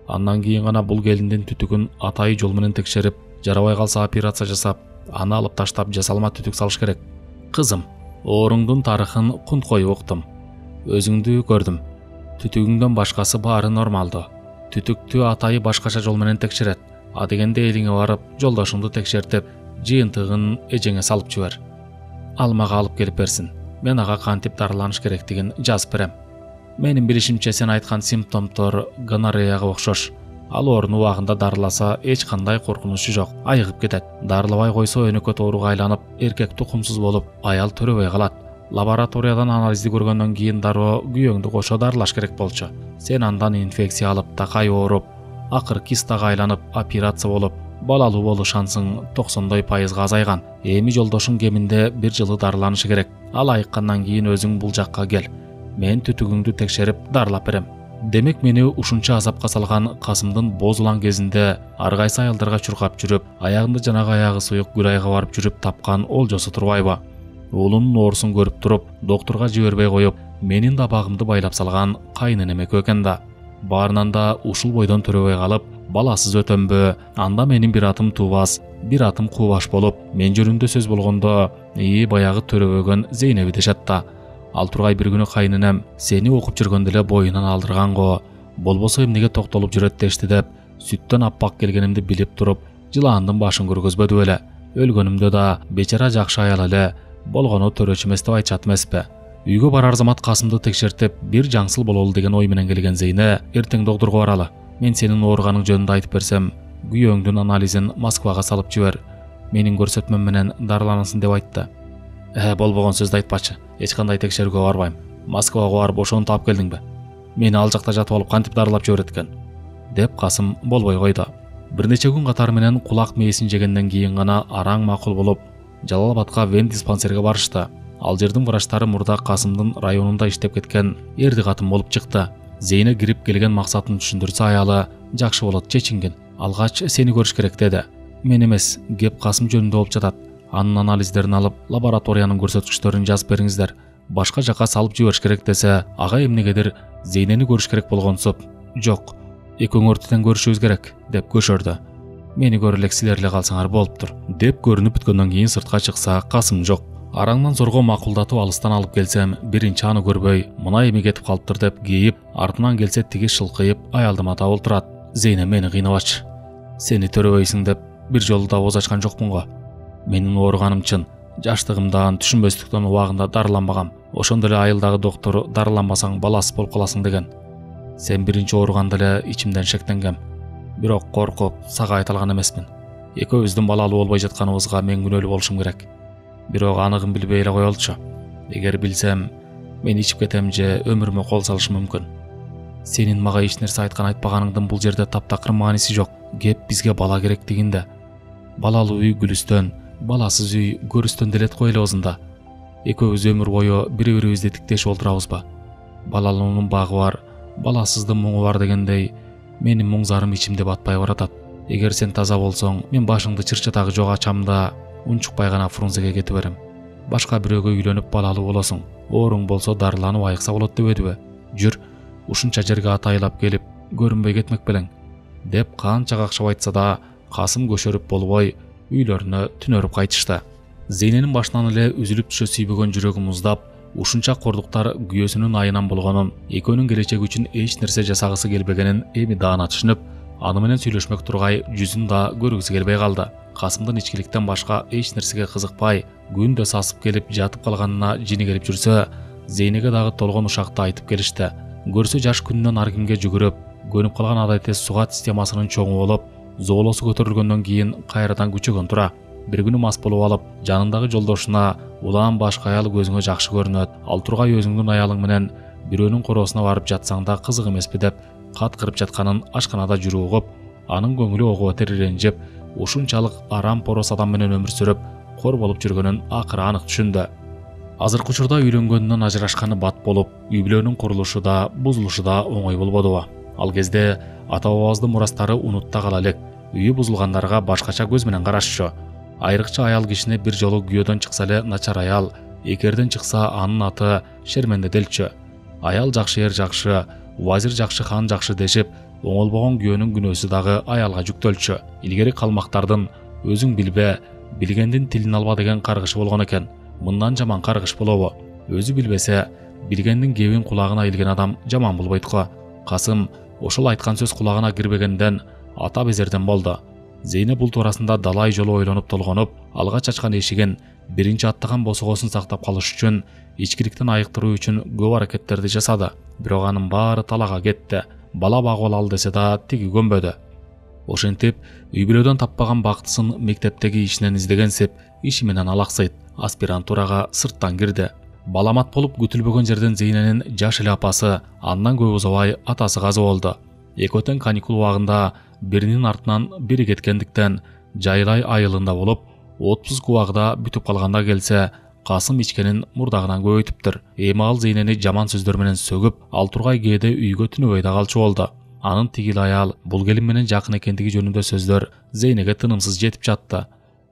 андан кийин гана бул келиндин түтүгүн атайы жол менен текшерип, жарабай калса операция жасап, аны алып таштап жасалма түтүк салыш керек. Кызым, ооруңдун тарыхын кунт коюп уктум. Өзүңдү көрдүм. Түтүгүңдөн башкасы баары нормалдуу. Түтүктү атайы башкача жол менен текшерет. А дегенде элиңе барып, жолдошуңду текшертип, жыйынтыгын эжеңе салып жибер. Ал мага алып келип берсин. Мен ага кантип дарыланыш керектигин жазып берем. Менин билишимче сен айткан симптомдор гонореяга окшош. Ал оорун убагында дарыласа эч кандай коркунучу жок, айыгып кетет. Дарылабай койсо өнөкөт ооруга айланып, эркек тукумсуз болуп, аял төрөбөй калат. Лабораториядан анализди көргөндөн кийин дароо күйөөңдү кошо дарылаш керек болчу. Сен андан инфекция алып, такай ооруп, акыр кистага айланып, операция болуп, балалуу болуу шансың 90% азайган. Эми жолдошуң кеминде 1 жылы дарыланышы керек. Ал айыккандан кийин өзүң бул жакка кел. Мен түтүгүңдү текшерип дарылап берем. Демек мени ушунча азапка салган Касымдын бозулан кезинде ар кайсы аялдарга чуркап жүрүп, аягында жанагы аягы суюк Гүлайга барып жүрүп тапкан олжосу турбайбы? Уулунун оорусун көрүп туруп, доктурга жибербей коюп, менин да багымды байлап салган кайненем экөө экен да. Баарынан да ушул бойдон төрөбөй калып, баласыз өтөмбү? Анда менин бир атым Туубас, бир атым Кубаш болуп, мен жөнүндө сөз болгондо, баягы төрөбөгөн Зейнеби дешет да. Ал тургай бир күнү кайненем сени окуп жүргөндө эле боюнан алдырган го. Болбосо эмнеге токтолуп жүрөт дешти деп, сүттөн аппак келгенимди билип туруп, жылаандын башын көргөзбөдү беле. Өлгөнүмдө да бечара жакшы аял эле, болгону төрөчү эмес деп айтышат эмеспи? Үйгө барар замат Касымды текшертип, бир жаңсыл бололу деген ой менен келген Зейне, эртең доктурга баралы. Мен сенин ооруганың жөнүндө айтып берсем, күйөөңдүн анализин Москвага салып жибер. Менин көрсөтмөм менен дарыланасың деп айтты. Болбогон сөздү айтпачы. Эч кандай текшерүүгө барбайм. Москвага барып ошону таап келдиңби? Мени ал жакта жатып алып кантип дарылап жиберет экен? Деп Касым болбой койду. Бир нече күн катары менен кулак мээсин жегенден кийин гана араң макул болуп, Жалалабадка Вен диспансерге барышты. Ал жердин врачтары мурда Касымдын районунда иштеп кеткен эрди катын болуп чыкты. Зейне кирип келген максатын түшүндүрсө аялы, жакшы болот, чечингин. Алгач сени көрүш керек деди. Мен эмес, кеп Касым жөнүндө болуп жатат. Анын анализдерин алып, лабораториянын көрсөткүчтөрүн жазып бериңиздер. Башка жака салып жибериш керек десе, ага эмнегедир Зейнени көрүш керек болгонсуп, жок, экөөңөртүдөн көрүшүбүз керек деп көшөрдү. Мени көрө элек силер эле калсаңар болуптур деп көрүнүп бүткөндөн кийин сыртка чыкса, Касым жок. Араңдан зорго макулдатып алыстан алып келсем, биринчи аны көрбөй, мына эми кетип калыптыр деп кейип, артынан келсе тиги шылкыйып, аялдыма табыл турат. Зейне мени кыйнабачы. Сени төрөбөйсүң деп бир жолу да ооз ачкан жокмун го. Менин ооруганым чын. Жаштыгымдан түшүнбөстүктөн убагында дарыланбагам. Ошондо эле айылдагы доктор дарыланбасаң баласыз болуп каласың деген. Сен биринчи ооруганда эле ичимден шектенгем. Бирок коркуп, сага айта алган эмесмин. Экөөбүздүн балалуу болбой жатканыбызга мен күнөөлүү болушум керек. Бирок аныгын билбей эле коелучу. Эгер билсем, мен ичип кетем же өмүрүмө кол салышым мүмкүн. Сенин мага эч нерсе айткан айтпаганыңдын бул жерде таптакыр мааниси жок. Кеп бизге бала керектигинде. Балалуу үй гүлүстөн, баласыз үй көрүстөн делет го эле озунда. Экөөбүз өмүр бою бири-бирибизди тиктешип олтурабызбы? Балалуунун багы бар, баласыздын муңу бар дегендей, менин муңзарым ичимде батпай баратат. Эгер сен таза болсоң, мен башыңды чырчатагы жок ачам да унчукпай гана Фрунзеге кетип берем. Башка бирөөгө үйлөнүп балалуу болосуң. Ооруң болсо дарыланып айыкса болот дебедиби? Жүр, ушунча жерге атайылап келип, көрүнбөй кетмек белең. Деп канча какшап айтса да, Касым көшөрүп болбой, үйлөрүнө түнөрүп кайтышты. Зейненин башынан эле үзүлүп түшө сүйбөгөн жүрөгү муздап, ушунча кордуктар күйөөсүнүн айынан болгонун, экөөнүн келечеги үчүн эч нерсе жасагысы келбегенин эми даана түшүнүп, аны менен сүйлөшмөк тургай жүзүн да көргүсү келбей калды. Касымдын ичкиликтен башка эч нерсеге кызыкпай, күндө сасып келип жатып калганына жини келип жүрсө, Зейнеге дагы толгон ушакты айтып келишти. Көрсө жаш күнүнөн ар кимге жүгүрүп, көнүп калган адайтес сугат системасынын чоңу болуп, зоолосу көтөрүлгөндөн кийин кайрадан күчөгөн тура. Бир күнү мас болуп алып, жанындагы жолдошуна улаан башка аял көзүңө жакшы көрүнөт, ал тургай өзүңдүн аялың менен бирөөнүн короосуна барып жатсаң да кызык эмеспи деп кат кырып жатканын ашканада жүрүп угуп, анын көңүлү ого териренжип, ушунчалык арам порос адам менен өмүр сүрүп, кор болуп жүргөнүн акыры анык түшүндү. Азыркы учурда үйлөнгөнүнөн ажырашканы бат болуп, үй бүлөнүн курулушу да, бузулушу да оңой болбодубу. Ал кезде ата бабабыздын мурастары унутта кала элек, үйү бузулгандарга башкача көз менен карашчу. Айрыкча аял кишине бир жолу күйөөдөн чыкса эле начар аял, экерден чыкса анын аты шерменде делчү. Аял жакшы, эр жакшы, вазир жакшы, хан жакшы дешип, оңолбогон күйөөнүн күнөөсү дагы аялга жүктөлчү. Илгери калмактардын өзүң билбе, билгендин тилин алба деген каргышы болгон экен. Мындан жаман каргыш болобу? Өзү билбесе, билгендин кебин кулагына илген адам жаман болбойт го. Касым ошол айткан сөз кулагына кирбегенден ата безерден болду. Зейнеп бул туурасында далай жолу ойлонуп толгонуп, алгач ачкан эшигин биринчи аттаган босогосун сактап калыш үчүн, ичкиликтен айыктыруу үчүн көп аракеттерди жасады. Бирок анын баары талага кетти. Бала багып алалы десе да тиги көнбөдү. Ошентип, үй бүлөдөн таппаган бактысын мектептеги ишинен издегенсип, иши менен алаксыйт. Аспирантурага сырттан кирди. Баламат болуп күтүлбөгөн жерден Зейненин жаш эле апасы, андан көп узабай атасы казы болду. Экөө тең каникул убагында биринин артынан бири кеткендиктен жайлай айылында болуп, отпуск убагында бүтүп калганда келсе, Касым ичкенин мурдагынан көбөйтүптүр. Эми ал Зейнени жаман сөздөр менен сөгүп, ал тургай кээде үйгө түнөбөй да калчу болду. Анын тигил аял бул келин менен жакын экендиги жөнүндө сөздөр Зейнеге тынымсыз жетип жатты.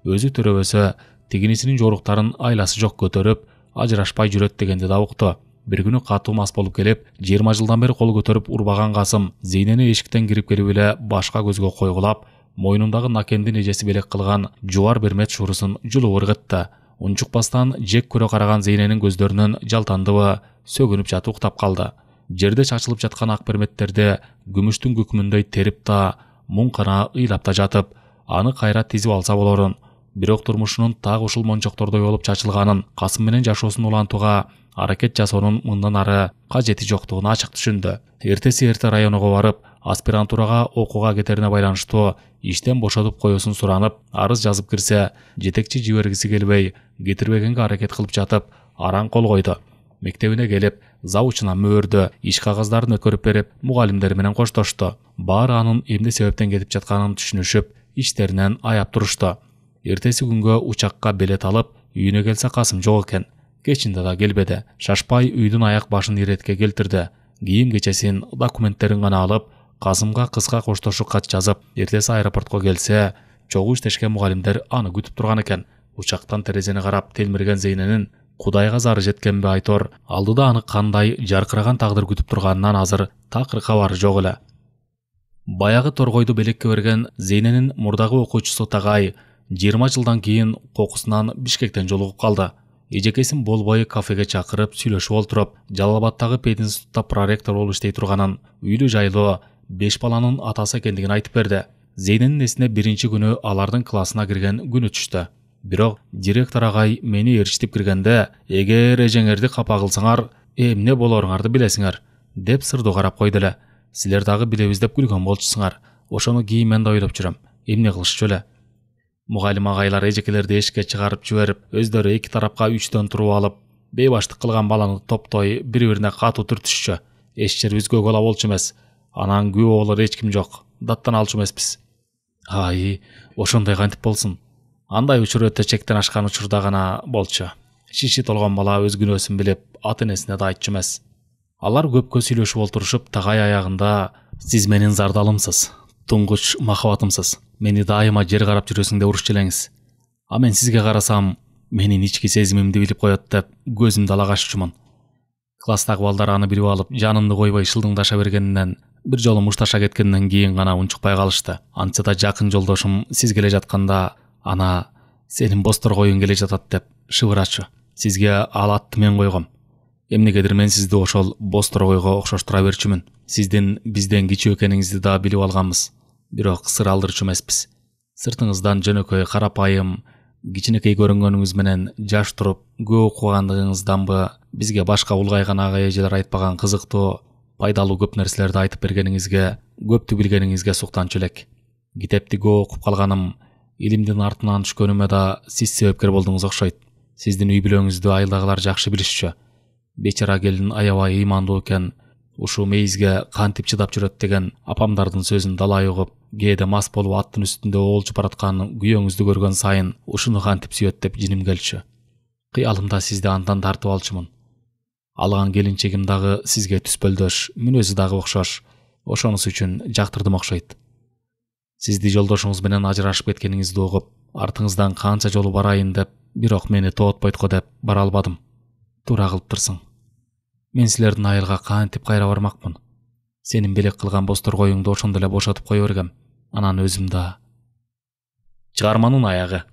Өзү төрөбөсө, тигинисинин жоруктарын айласы жок көтөрүп, ажырашпай жүрөт дегенди да укту. Бир күнү катуу мас болуп келип, 20 жылдан бери кол көтөрүп урбаган Касым Зейнени эшиктен кирип келип эле башка көзгө койгулап, мойнундагы накендин эжеси белек кылган жубар бермет шуурусун жулуп ыргытты. Унчукпастан жек көрө караган Зейненин көздөрүнөн жалтандыбы, сөгүнүп жатып уктап калды. Жерде чачылып жаткан ак берметтерде күмүштүн күкүмүндөй терип та, муңкана ыйлап та жатып, аны кайра тизип алса болорун. Бирок турмушунун так ушул мончоктордой болуп чачылганын, Касым менен жашоосун улантууга аракет жасоонун мындан ары кажети жоктугун ачык түшүндү. Эртеси эрте районуга барып, аспирантурага окууга кетерине байланыштуу иштен бошотуп коюусун суранып, арыз жазып кирсе, жетекчи жибергиси келбей, кетирбегенге аракет кылып жатып, араң кол койду. Мектебине келип, завучуна мөөрдө иш кагаздарын өткөрүп берип, мугалимдери менен коштошту. Баары анын эмне себептен кетип жатканын түшүнүшүп, иштеринен аяп турушту. Эртеси күнгө учакка билет алып, үйүнө келсе Касым жок экен. Кечинде да келбеди. Шашпай үйдүн аяк башын иретке келтирди. Кийим кечесин, документтерин гана алып, Касымга кыска коштошуу кат жазып, эртеси аэропортко келсе, чогуу иштешкен мугалимдер аны күтүп турган экен. Учактан терезени карап телмирген Зейненин Кудайга зары жеткенби айтор, алдыда аны кандай жаркыраган тагдыр күтүп турганынан азыр такыр кабары жок эле. Баягы торгойду белекке берген Зейненин мурдагы окуучусу Тагай 20 жылдан кийин кокусунан Бишкектен жолугуп калды. Эжекесин болбой кафеге чакырып сүйлөшүп олтуруп, Жалал Абадтагы пединститутта проректор болуп иштей турганын, үйлүү жайлуу 5 баланын атасы экендигин айтып берди. Зейненин эсине биринчи күнү алардын классына кирген күнү түштү. Бирок директор агай мени ээрчитип киргенде, эгер эжеңерди капа кылсаңар, эмне болоруңарды билесиңер, деп сырдуу карап койду эле. Силер дагы билебиз деп күлгөн болчусуңар. Ошону кийин мен да ойлоп жүрөм. Эмне кылышчу эле? Мугалим агайлар эжекелерди эшикке чыгарып жиберип, өздөрү эки тарапка 3төн туруп алып, бейбаштык кылган баланы топтой бири-бирине катуу түртүшчү. Эшчерибиз көк ала болчу эмес. Анан күбө болор эч ким жок. Даттан алчу эмеспиз. Ай, ошондой кантип болсун? Андай учур өтө чектен ашкан учурда гана болчу. Шиши толгон бала өз күнөөсүн билип, ата-энесине да айтчу эмес. Алар көпкө сүйлөшүп олтурушуп, Тагай аягында "Сиз менин зардалымсыз, туңгуч махабатымсыз. Мени дайыма жер карап жүрөсүң деп урушчу элеңиз. А мен сизге карасам, менин ички сезимимди билип коет деп көзүмдү ала каччумун." Класстагы балдар аны билип алып, жанымды койбой шылдыңдаша бергенинен, бир жолу мушташа кеткенден кийин гана унчукпай калышты. Антса да жакын жолдошум сиз келе жатканда, ана "Сенин бостор коюң келе жатат" деп шыбырачу. Сизге ал атты мен койгом. Эмнегедир мен сизди ошол бостор койго окшоштура берчүмүн. Сиздин бизден кичүү экениңизди да билип алганбыз. Бирок сыр алдырчу эмеспиз. Сыртыңыздан жөнөкөй, карапайым, кичинекей көрүнгөнүңүз менен жаш туруп, көп окугандыгыңызданбы бизге башка улгайган ага эжелер айтпаган кызыктуу, пайдалуу көп нерселерди айтып бергениңизге, көптү билгениңизге суктанчу элек. Китепти көп окуп калганым, илимдин артынан түшкөнүмө да сиз себепкер болдуңуз окшойт. Сиздин үй бүлөңүздү айылдагылар жакшы билишчү. Бечара келин аябай ыймандуу экен. Ушу мейизге кантип чыдап жүрөт деген апамдардын сөзүн далай угуп, кээде мас болуп аттын үстүндө оолчуп бараткан күйөөңүздү көргөн сайын ушуну кантип сүйөт деп жиним келчү. Кыялымда сизди андан тартып алчумун. Алган келинчегим дагы сизге түспөлдөш, мүнөзү дагы окшош. Ошонус үчүн жактырдым окшойт. Сизди жолдошуңуз менен ажырашып кеткениңизди угуп, артыңыздан канча жолу барайын деп, бирок мени тоотпойт го деп бара албадым. Туура кылыптырсың. Мен силердин айылга кантип кайра бармакмын. Сенин белек кылган босторгоюңду ошондо эле бошотуп кое бергем. Анан өзүм да. Чыгарманын аягы.